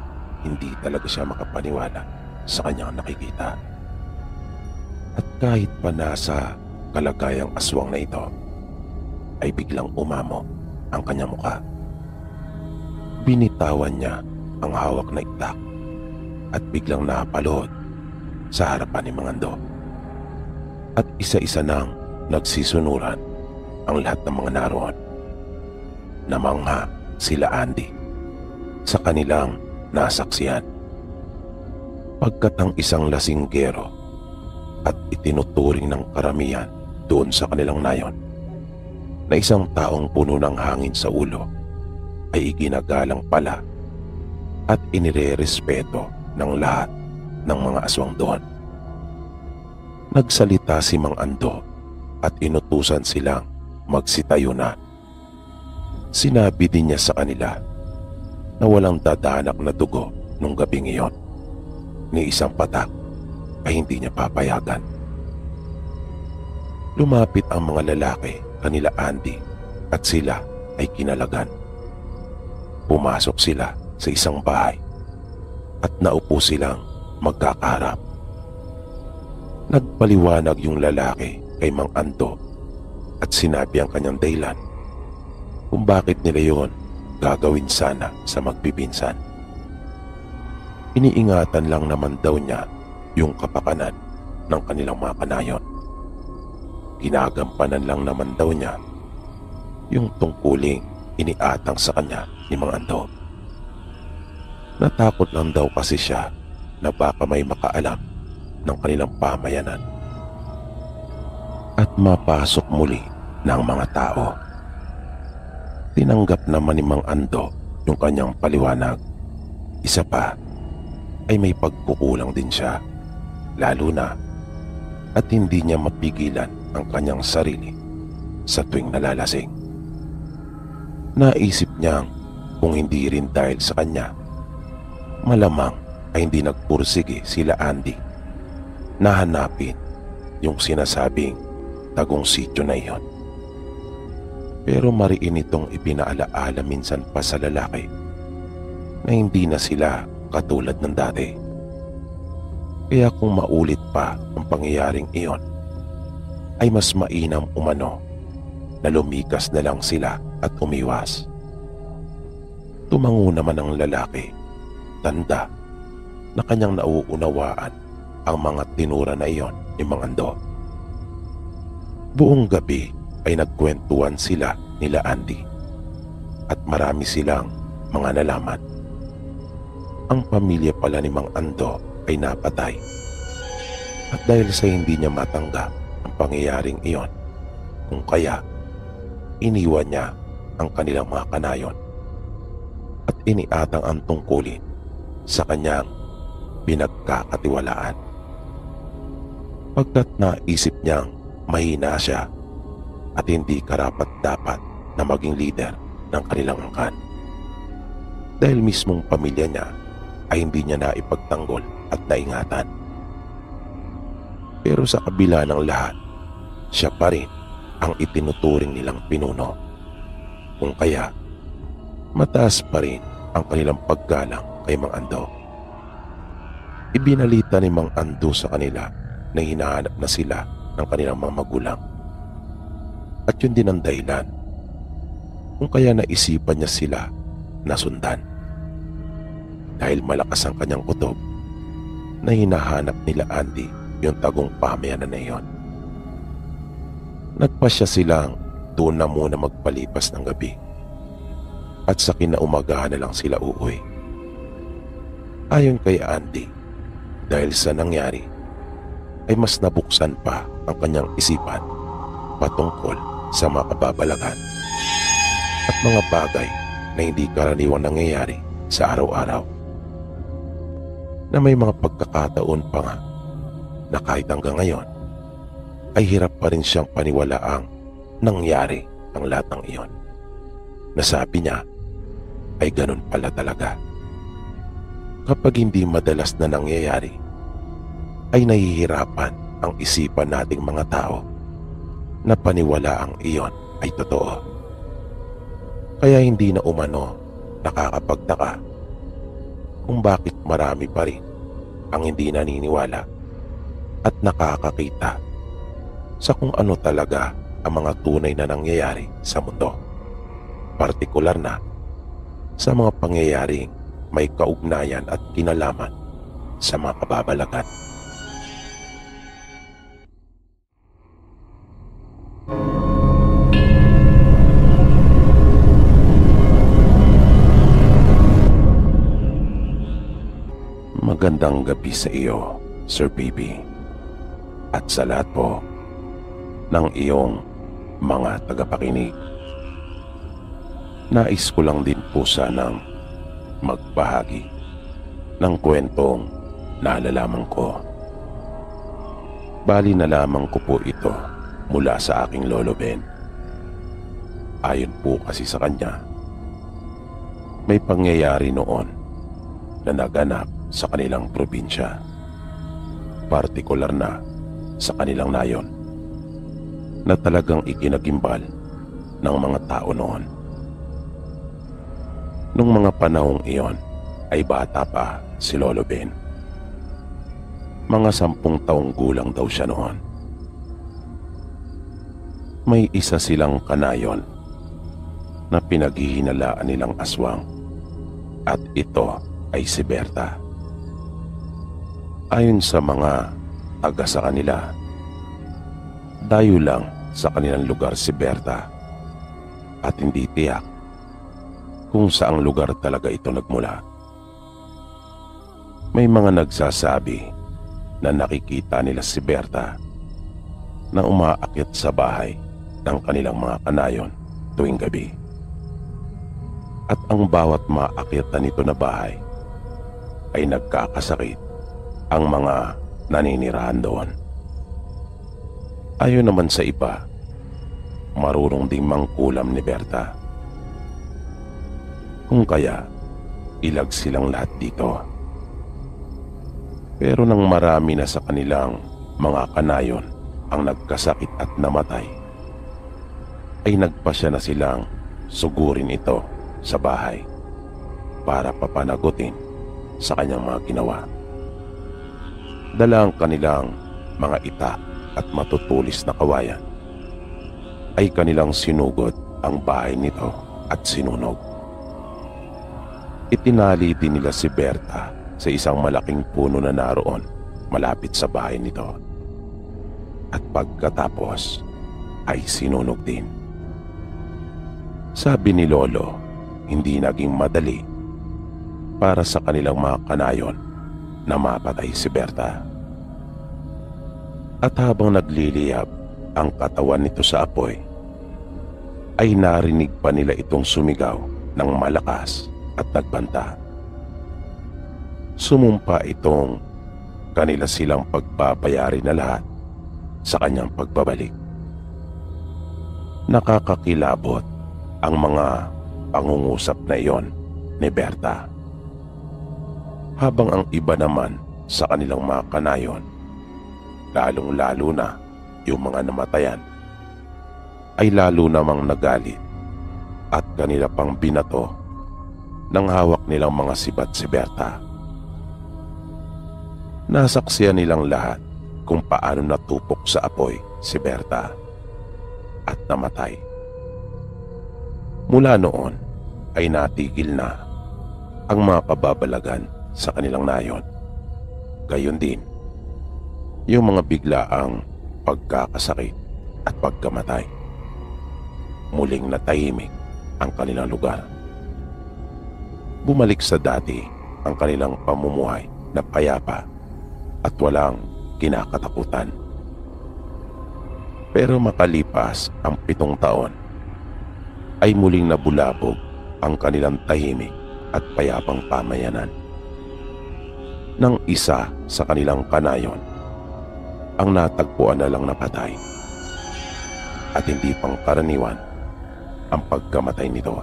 [SPEAKER 1] hindi talaga siya makapaniwala sa kanyang nakikita. At kahit pa nasa kalagayang aswang na ito, ay biglang umamo ang kanyang mukha. Binitawan niya ang hawak na itak at biglang napalod sa harapan ni Mang Ando. At isa-isa nang nagsisunuran ang lahat ng mga naroon. Namangha sila Andy sa kanilang nasaksihan. Pagkat ang isang lasinggero at itinuturing ng karamihan doon sa kanilang nayon na isang taong puno ng hangin sa ulo ay iginagalang pala at inirerespeto ng lahat ng mga aswang doon. Nagsalita si Mang Ando at inutusan silang magsitayo na. Sinabi din niya sa kanila na walang dadanak na dugo nung gabing iyon ni isang patak ay hindi niya papayagan. Lumapit ang mga lalaki kanila Andy at sila ay kinalagan. Pumasok sila sa isang bahay at naupo silang magkakaharap. Nagpaliwanag yung lalaki kay Mang Ando at sinabi ang kanyang dahilan kung bakit nila yon gagawin sana sa magpipinsan. Iniingatan lang naman daw niya yung kapakanan ng kanilang mga kanayon. Ginagampanan lang naman daw niya yung tungkuling iniatang sa kanya ni Mang Ando. Natakot lang daw kasi siya na baka may makaalam ng kanilang pamayanan at mapasok muli ng mga tao. Tinanggap naman ni Mang Ando yung kanyang paliwanag. Isa pa ay may pagkukulang din siya, lalo na at hindi niya mapigilan ang kanyang sarili sa tuwing nalalasing. Naisip niyang kung hindi rin dahil sa kanya, malamang ay hindi nagpursige sila Andy na hanapin yung sinasabing tagong sityo na iyon. Pero mariin itong ipinaalaala minsan pa sa lalaki na hindi na sila katulad ng dati. Kaya kung maulit pa ang pangyayaring iyon, ay mas mainam umano na lumikas na lang sila at umiwas. Tumango naman ang lalaki, tanda na kanyang nauunawaan ang mga tinura na iyon ni Mang Ando. Buong gabi ay nagkwentuhan sila nila Andy at marami silang mga nalaman. Ang pamilya pala ni Mang Ando ay napatay at dahil sa hindi niya matanggap ang pangyayaring iyon, kung kaya iniwan niya ang kanilang mga kanayon at iniatang ang tungkulin sa kanyang pinagkakatiwalaan. Pagkat naisip niyang mahina siya at hindi karapat-dapat na maging leader ng kanilang angkan. Dahil mismong pamilya niya ay hindi niya naipagtanggol at naingatan. Pero sa kabila ng lahat, siya pa rin ang itinuturing nilang pinuno. Kung kaya, mataas pa rin ang kanilang paggalang kay Mang Ando. Ibinalita ni Mang Ando sa kanila na hinahanap na sila ng kanilang mga magulang. At yun din ang dahilan kung kaya naisipan niya sila na sundan. Dahil malakas ang kanyang kutob na hinahanap nila Andy yung tagong pamayanan na iyon. Nagpasya silang doon na muna magpalipas ng gabi at sa kinaumagahan na lang sila uuwi. Ayon kay Andy, dahil sa nangyari ay mas nabuksan pa ang kanyang isipan patungkol sa mga kababalagan at mga bagay na hindi karaniwang nangyayari sa araw-araw. Na may mga pagkakataon pa nga na kahit hanggang ngayon ay hirap pa rin siyang paniwalaang nangyari ang lahat ng iyon. Nasabi niya ay ganun pala talaga. Kapag hindi madalas na nangyayari, ay nahihirapan ang isipan nating mga tao na paniwalaang iyon ay totoo. Kaya hindi na umano nakakapagtaka kung bakit marami pa rin ang hindi naniniwala at nakakakita sa kung ano talaga ang mga tunay na nangyayari sa mundo. Partikular na sa mga pangyayaring may kaugnayan at kinalaman sa mga kababalagan. Magandang gabi sa iyo, Sir Baby, at sa lahat po ng iyong mga tagapakinig. Nais ko lang din po sanang magbahagi ng kwentong nalalaman ko. Bali nalaman ko po ito mula sa aking lolo Ben. Ayon po kasi sa kanya, may pangyayari noon na naganap sa kanilang probinsya. Partikular na sa kanilang nayon na talagang ikinagimbal ng mga tao noon. Nung mga panahong iyon ay bata pa si Lolo Ben. Mga 10 taong gulang daw siya noon. May isa silang kanayon na pinaghihinalaan nilang aswang at ito ay si Berta. Ayon sa mga taga sa kanila, dayo lang sa kanilang lugar si Berta at hindi tiyak kung saang lugar talaga ito nagmula. May mga nagsasabi na nakikita nila si Berta na umaakyat sa bahay ng kanilang mga kanayon tuwing gabi. At ang bawat maakyatan nito na bahay ay nagkakasakit ang mga naninirahan doon. Ayon naman sa iba, marunong ding mangkulam ni Berta. Kung kaya, ilag silang lahat dito. Pero nang marami na sa kanilang mga kanayon ang nagkasakit at namatay, ay nagpasya na silang sugurin ito sa bahay para papanagutin sa kanyang mga ginawa. Dala ang kanilang mga itak at matutulis na kawayan, ay kanilang sinugod ang bahay nito at sinunog. Itinali din nila si Berta sa isang malaking puno na naroon malapit sa bahay nito. At pagkatapos ay sinunog din. Sabi ni Lolo, hindi naging madali para sa kanilang mga kanayon na mapatay si Berta. At habang nagliliyab ang katawan nito sa apoy, ay narinig pa nila itong sumigaw ng malakas at nagbanta. Sumumpa itong kanila silang pagbabayari na lahat sa kanyang pagbabalik. Nakakakilabot ang mga pangungusap na iyon ni Berta. Habang ang iba naman sa kanilang mga kanayon, lalong-lalo na yung mga namatayan, ay lalo namang nagalit at kanila pang binato ng hawak nilang mga sibat si Berta. Nasaksiyan nilang lahat kung paano natupok sa apoy si Berta at namatay. Mula noon ay natigil na ang mga kababalagan sa kanilang nayon. Gayon din yung mga biglaang pagkakasakit at pagkamatay. Muling natahimik ang kanilang lugar. Bumalik sa dati ang kanilang pamumuhay na payapa at walang kinakatakutan. Pero makalipas ang 7 taon, ay muling nabulabog ang kanilang tahimik at payapang pamayanan. Nang isa sa kanilang kanayon ang natagpuan na lang napatay, at hindi pangkaraniwan ang pagkamatay nito,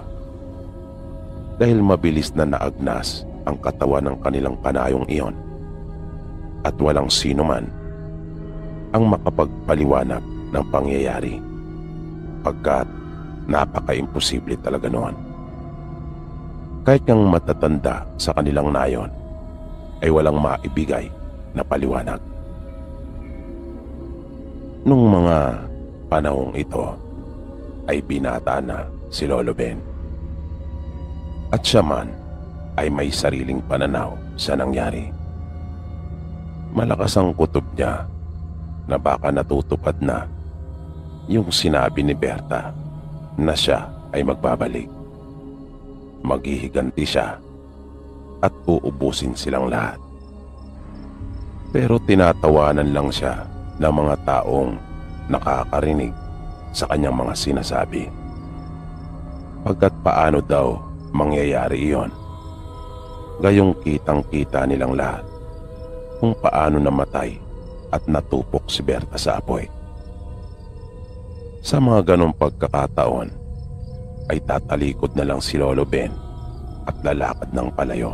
[SPEAKER 1] dahil mabilis na naagnas ang katawan ng kanilang kanayong iyon at walang sino man ang makapagpaliwanag ng pangyayari, pagkat napaka-imposible talaga noon. Kahit ang matatanda sa kanilang nayon ay walang maibigay na paliwanag. Nung mga panahong ito ay binata na si Lolo Ben, at siya man ay may sariling pananaw sa nangyari. Malakas ang kutob niya na baka natutupad na yung sinabi ni Berta na siya ay magbabalik. Maghihiganti siya at uubusin silang lahat. Pero tinatawanan lang siya ng mga taong nakakarinig sa kanyang mga sinasabi. Pagkat paano daw mangyayari iyon, gayong kitang-kita nilang lahat kung paano namatay at natupok si Berta sa apoy. Sa mga ganong pagkakataon ay tatalikod na lang si Lolo Ben at lalakad ng palayo.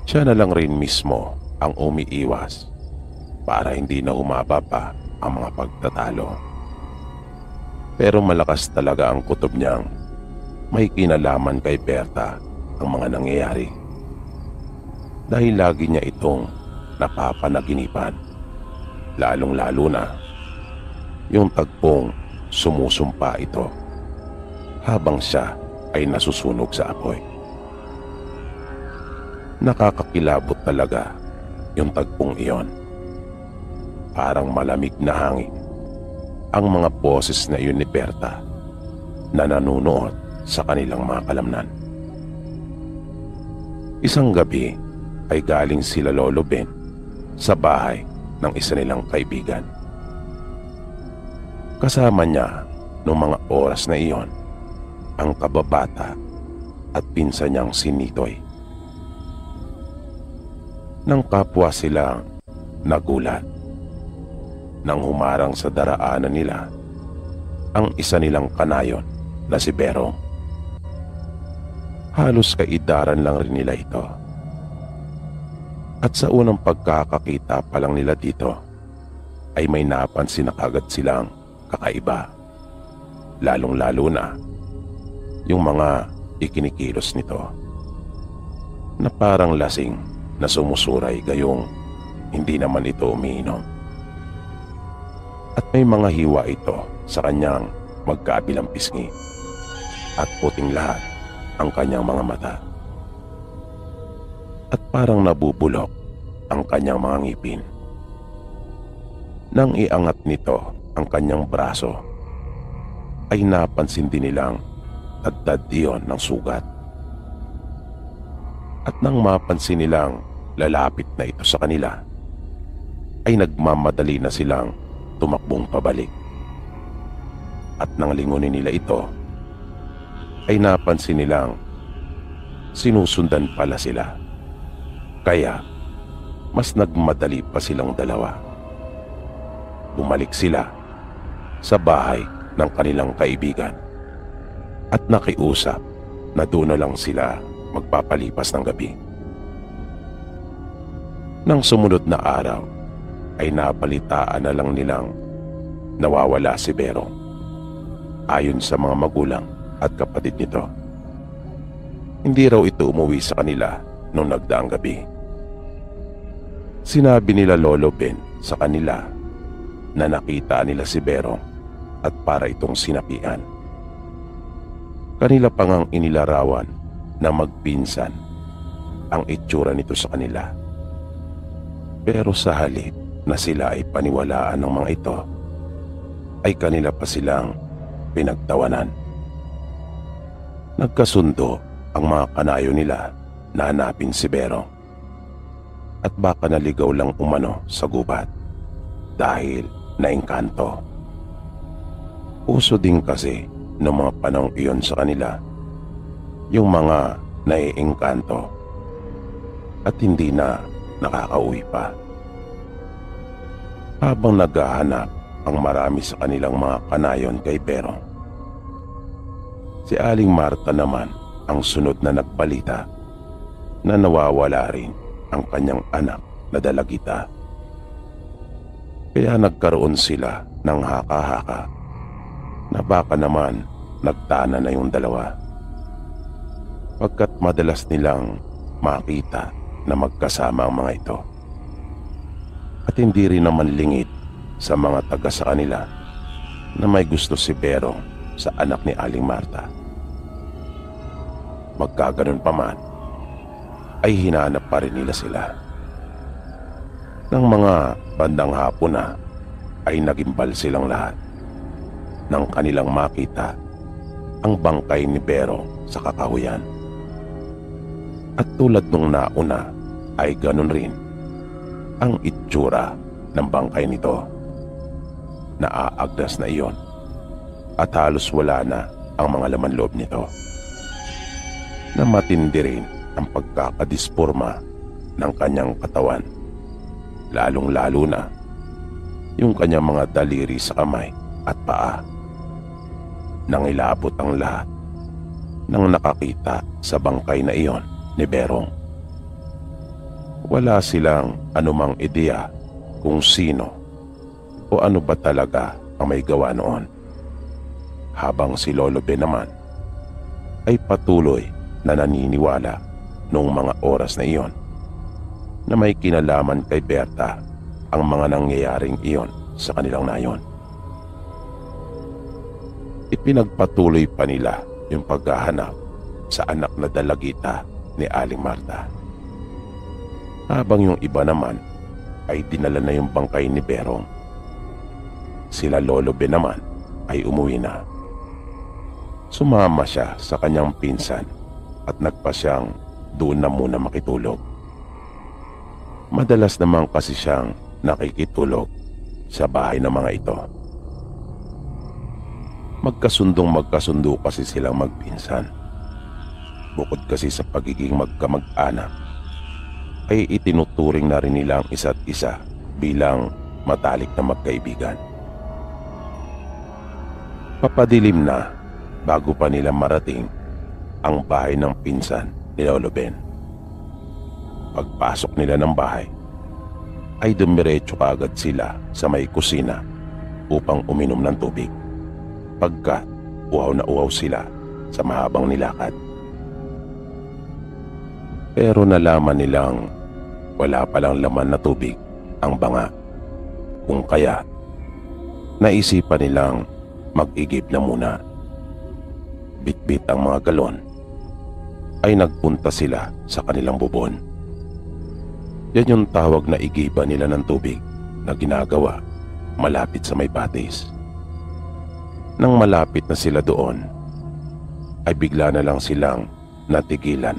[SPEAKER 1] Siya na lang rin mismo ang umiiwas para hindi na humaba pa ang mga pagtatalo. Pero malakas talaga ang kutob niyang may kinalaman kay Berta ang mga nangyayari. Dahil lagi niya itong napapanaginipan, lalong-lalo na yung tagpong sumusumpa ito habang siya ay nasusunog sa apoy. Nakakakilabot talaga yung tagpong iyon. Parang malamig na hangin ang mga boses na iyon ni Berta na nanunood sa kanilang mga kalamnan. Isang gabi ay galing sila Lolo Ben sa bahay ng isa nilang kaibigan. Kasama niya noong mga oras na iyon ang kababata at pinsan niyang si Nitoy. Nang kapwa silang nagulat nang humarang sa daraanan nila ang isa nilang kanayon na si Berong. Halos kaidaran lang rin nila ito. At sa unang pagkakakita pa lang nila dito ay may napansin na kagad silang kakaiba, lalong-lalo na yung mga ikinikilos nito na parang lasing na sumusuray gayong hindi naman ito umiinom. At may mga hiwa ito sa kanyang magkabilang pisngi at puting lahat ang kanyang mga mata. At parang nabubulok ang kanyang mga ngipin. Nang iangat nito ang kanyang braso, ay napansin din nilang tadtad iyon ng sugat. At nang mapansin nilang lalapit na ito sa kanila, ay nagmamadali na silang tumakbong pabalik. At nang lingunin nila ito, ay napansin nilang sinusundan pala sila. Kaya mas nagmadali pa silang dalawa. Bumalik sila sa bahay ng kanilang kaibigan at nakiusap na doon na lang sila magpapalipas ng gabi. Nang sumunod na araw ay napalitaan na lang nilang nawawala si Berong. Ayon sa mga magulang at kapatid nito, hindi raw ito umuwi sa kanila nung nagdaang gabi. Sinabi nila Lolo Ben sa kanila na nakita nila si Berong at para itong sinapian. Kanila pa ngang inilarawan na magpinsan ang itsura nito sa kanila. Pero sa halip na sila ay paniwalaan ng mga ito, ay kanila pa silang pinagtawanan. Nagkasundo ang mga kanayo nila na hanapin si Berong at baka naligaw lang umano sa gubat dahil naengkanto. Uso din kasi noong mga panahong iyon sa kanila yung mga naiengkanto at hindi na nakakauwi pa. Habang naghahanap ang marami sa kanilang mga kanayon kay Berong, si Aling Marta naman ang sunod na nagbalita na nawawala rin ang kanyang anak na dalagita. Kaya nagkaroon sila ng haka-haka na baka naman nagtana na yung dalawa, pagkat madalas nilang makita na magkasama ang mga ito. At hindi rin naman lingid sa mga taga sa kanila na may gusto si Berong sa anak ni Aling Marta. Magkaganon pa man, ay hinanap pa rin nila sila. Nang mga bandang hapon na, ay nagimbal silang lahat nang kanilang makita ang bangkay ni Berong sa kakahuyan. At tulad nung nauna, ay ganon rin ang itsura ng bangkay nito. Naaagdas na iyon at halos wala na ang mga laman loob nito. Na matindi rin ang pagkakadisporma ng kanyang katawan, lalong-lalo na yung kanyang mga daliri sa kamay at paa. Nangilabot ang lahat ng nakakita sa bangkay na iyon ni Berong. Wala silang anumang ideya kung sino o ano ba talaga ang may gawa noon. Habang si Lolo Ben naman ay patuloy na naniniwala noong mga oras na iyon na may kinalaman kay Berta ang mga nangyayaring iyon sa kanilang nayon. Ipinagpatuloy pa nila yung paghahanap sa anak na dalagita ni Aling Marta. Habang yung iba naman ay dinala na yung bangkay ni Berong. Sila Lolo Ben naman ay umuwi na. Sumama siya sa kanyang pinsan at nagpa siyang doon na muna makitulog. Madalas naman kasi siyang nakikitulog sa bahay ng mga ito. Magkasundo kasi silang magpinsan. Bukod kasi sa pagiging magkamag-anak, ay itinuturing na rin nila ang isa't isa bilang matalik na magkaibigan. Papadilim na bago pa nila marating ang bahay ng pinsan ni Lolo Ben. Pagpasok nila ng bahay, ay dumiretso kaagad sila sa may kusina upang uminom ng tubig, pagkat uhaw na uhaw sila sa mahabang nilakad. Pero nalaman nilang wala palang laman na tubig ang banga, kung kaya naisipan nilang mag-igib na muna. Bitbit ang mga galon, ay nagpunta sila sa kanilang bubon. Yan yung tawag na igiba nila ng tubig na ginagawa malapit sa may batis. Nang malapit na sila doon, ay bigla na lang silang natigilan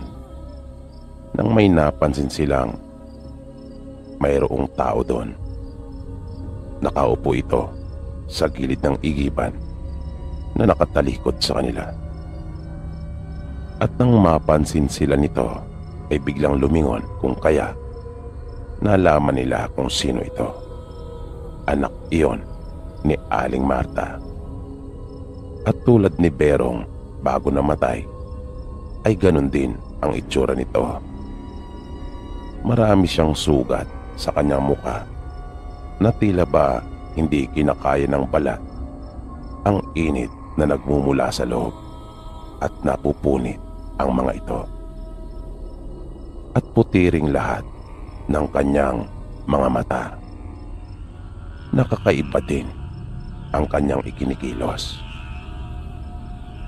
[SPEAKER 1] nang may napansin silang mayroong tao doon. Nakaupo ito sa gilid ng igiban na nakatalikod sa kanila. At nang mapansin sila nito, ay biglang lumingon, kung kaya nalaman nila kung sino ito. Anak iyon ni Aling Marta. At tulad ni Berong bago namatay, ay ganun din ang itsura nito. Marami siyang sugat sa kanyang muka na tila ba hindi kinakaya ng balat ang init na nagmumula sa loob, at napupunit ang mga ito. At puti ring lahat ng kanyang mga mata. Nakakaiba din ang kanyang ikinikilos.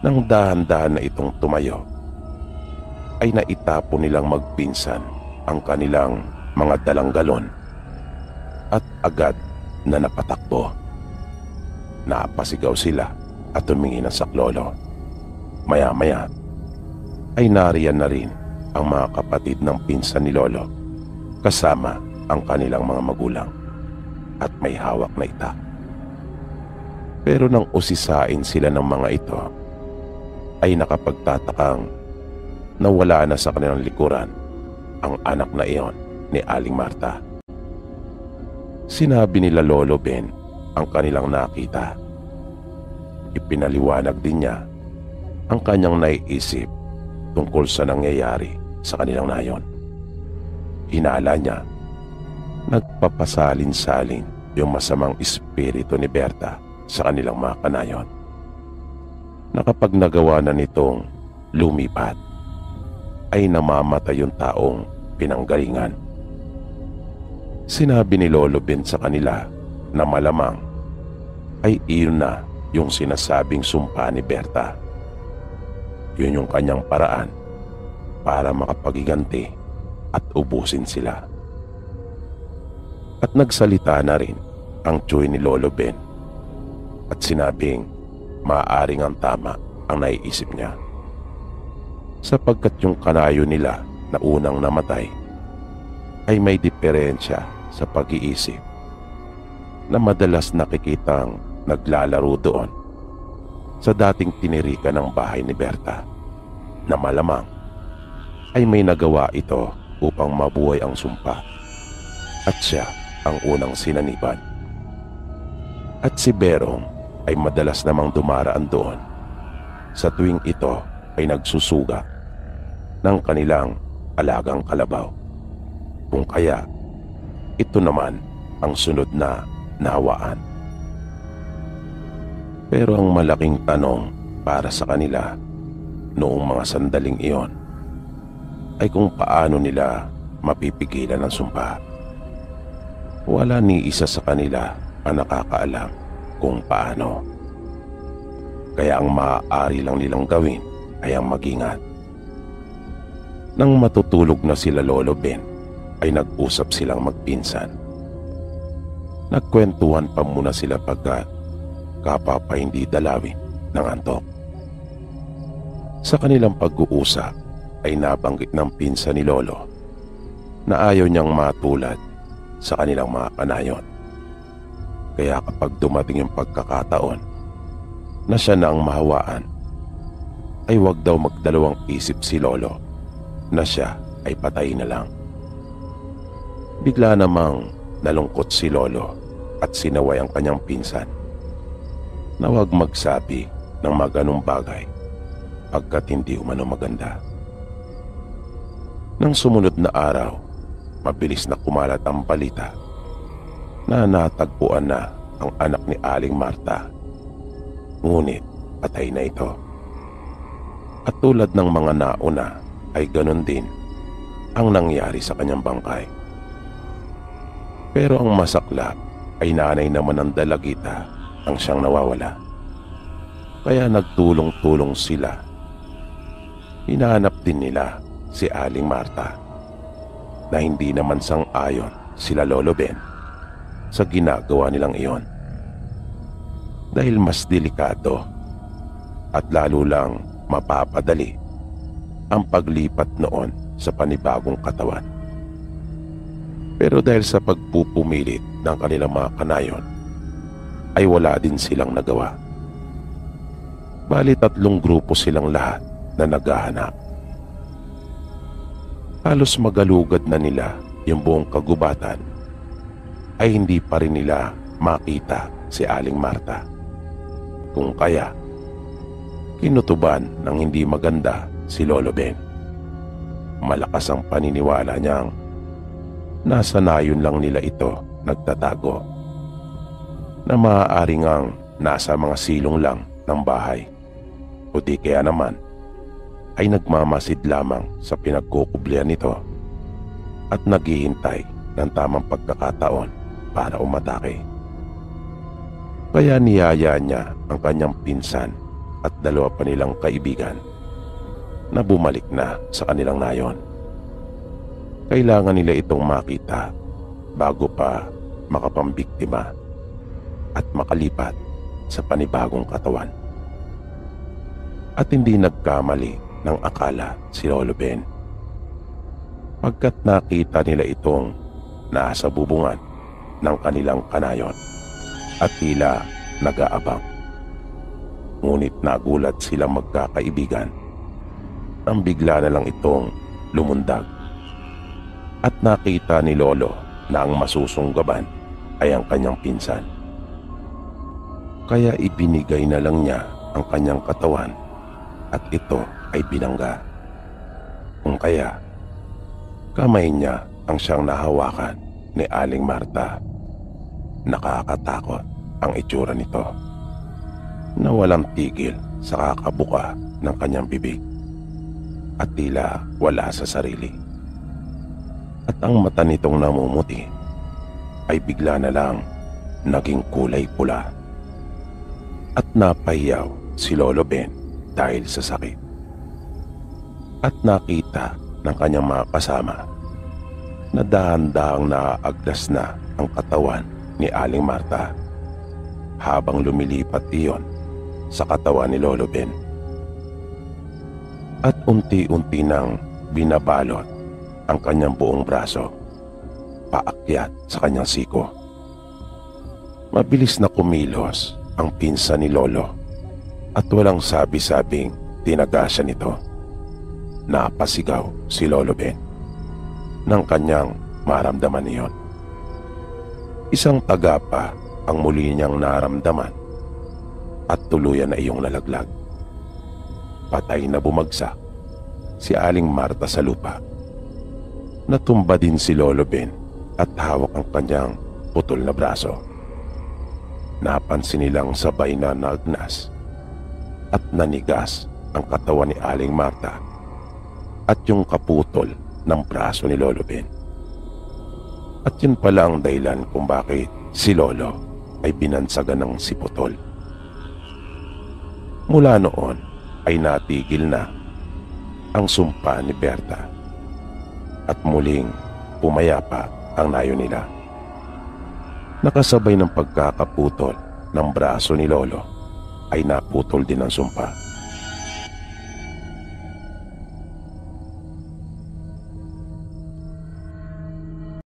[SPEAKER 1] Nang dahan-dahan na itong tumayo, ay naitapo nilang magpinsan ang kanilang mga dalang galon at agad na napatakbo. Napasigaw sila at tumingin ng saklolo. Maya-maya ay nariyan na rin ang mga kapatid ng pinsan ni Lolo kasama ang kanilang mga magulang at may hawak na itak. Pero nang usisain sila ng mga ito, ay nakapagtatakang nawala na sa kanilang likuran ang anak na iyon ni Aling Marta. Sinabi nila Lolo Ben ang kanilang nakita. Ipinaliwanag din niya ang kanyang naiisip tungkol sa nangyayari sa kanilang nayon. Hinala niya, nagpapasalin-salin yung masamang espiritu ni Berta sa kanilang mga kanayon, na kapag nagawa na nitong lumipat, ay namamatay yung taong pinanggalingan. Sinabi ni Lolo Ben sa kanila na malamang ay iyon na yung sinasabing sumpa ni Berta. Yun yung kanyang paraan para makapagiganti at ubusin sila. At nagsalita na rin ang tsuy ni Lolo Ben at sinabing maaaring ang tama ang naiisip niya, sapagkat yung kanayo nila na unang namatay ay may diferensya sa pag-iisip na madalas nakikitang naglalaro doon sa dating tinirikan ng bahay ni Berta, na malamang ay may nagawa ito upang mabuhay ang sumpa at siya ang unang sinaniban. At si Berong ay madalas namang dumaraan doon sa tuwing ito ay nagsusuga ng kanilang alagang kalabaw. Kung kaya, ito naman ang sunod na nahawaan. Pero ang malaking tanong para sa kanila noong mga sandaling iyon ay kung paano nila mapipigilan ang sumpa. Wala ni isa sa kanila ang nakakaalam kung paano. Kaya ang maaari lang nilang gawin ay ang mag-ingat. Nang matutulog na sila Lolo Ben, ay nag-usap silang magpinsan. Nagkwentuhan pa muna sila pagkat kapwa pa hindi dalawin ng antok. Sa kanilang pag-uusap ay nabanggit ng pinsan ni Lolo na ayaw niyang matulad sa kanilang mga kanayon. Kaya kapag dumating yung pagkakataon na siya na ang mahawaan, ay wag daw magdalawang isip si Lolo na siya ay patay na lang. Bigla namang nalungkot si Lolo at sinaway ang kanyang pinsan na wag magsabi ng mga ganong bagay pagkat hindi umano maganda. Nang sumunod na araw, mabilis na kumalat ang balita na natagpuan na ang anak ni Aling Marta. Ngunit patay na ito. At tulad ng mga nauna ay ganon din ang nangyari sa kanyang bangkay. Pero ang masaklap ay nanay naman ng dalagita ang siyang nawawala. Kaya nagtulong-tulong sila. Hinahanap din nila si Aling Marta na hindi naman sang-ayon sila Lolo Ben sa ginagawa nilang iyon. Dahil mas delikado at lalo lang mapapadali ang paglipat noon sa panibagong katawan. Pero dahil sa pagpupumilit ng kanilang mga kanayon, ay wala din silang nagawa. Bali 3 grupo silang lahat na naghahanap. Halos magalugad na nila yung buong kagubatan, ay hindi pa rin nila makita si Aling Marta. Kung kaya, kinutuban ng hindi maganda si Lolo Ben. Malakas ang paniniwala niyang nasa nayon lang nila ito nagtatago, na maaaring ang nasa mga silong lang ng bahay, o di kaya naman ay nagmamasid lamang sa pinagkukublian nito at naghihintay ng tamang pagkakataon para umatake. Kaya niyaya niya ang kanyang pinsan at 2 pa nilang kaibigan na bumalik na sa kanilang nayon. Kailangan nila itong makita bago pa makapambiktima at makalipat sa panibagong katawan. At hindi nagkamali ng akala si Lolo Ben, pagkat nakita nila itong nasa bubungan ng kanilang kanayon at tila nag-aabang. Ngunit nagulat silang magkakaibigan nang bigla na lang itong lumundag at nakita ni Lolo na ang masusunggaban ay ang kanyang pinsan. Kaya ibinigay na lang niya ang kanyang katawan at ito ay binangga. Kung kaya, kamay niya ang siyang nahawakan ni Aling Marta. Nakakatakot ang itsura nito, na walang tigil sa kakabuka ng kanyang bibig at tila wala sa sarili. At ang mata nitong namumuti ay bigla na lang naging kulay pula. At napahiyaw si Lolo Ben dahil sa sakit. At nakita ng kanyang mga kasama na dahan-dahang naaagdas na ang katawan ni Aling Marta habang lumilipat iyon sa katawan ni Lolo Ben. At unti-unti nang binabalot ang kanyang buong braso paakyat sa kanyang siko. Mabilis na kumilos ang pinsan ni Lolo at walang sabi-sabing tinagasan nito. Napasigaw si Lolo Ben nang kanyang maramdaman niyon. Isang taga pa ang muli niyang naramdaman at tuluyan na iyong nalaglag. Patay na bumagsak si Aling Marta sa lupa Natumba din si Lolo Ben at hawak ang kanyang putol na braso. Napansin nilang sabay na naagnas at nanigas ang katawan ni Aling Marta at yung kaputol ng braso ni Lolo Ben. At yun pala ang dahilan kung bakit si Lolo ay binansagan ng si Putol. Mula noon ay natigil na ang sumpa ni Berta at muling pumayapa ang nayo nila. Nakasabay ng pagkakaputol ng braso ni Lolo ay naputol din ang sumpa.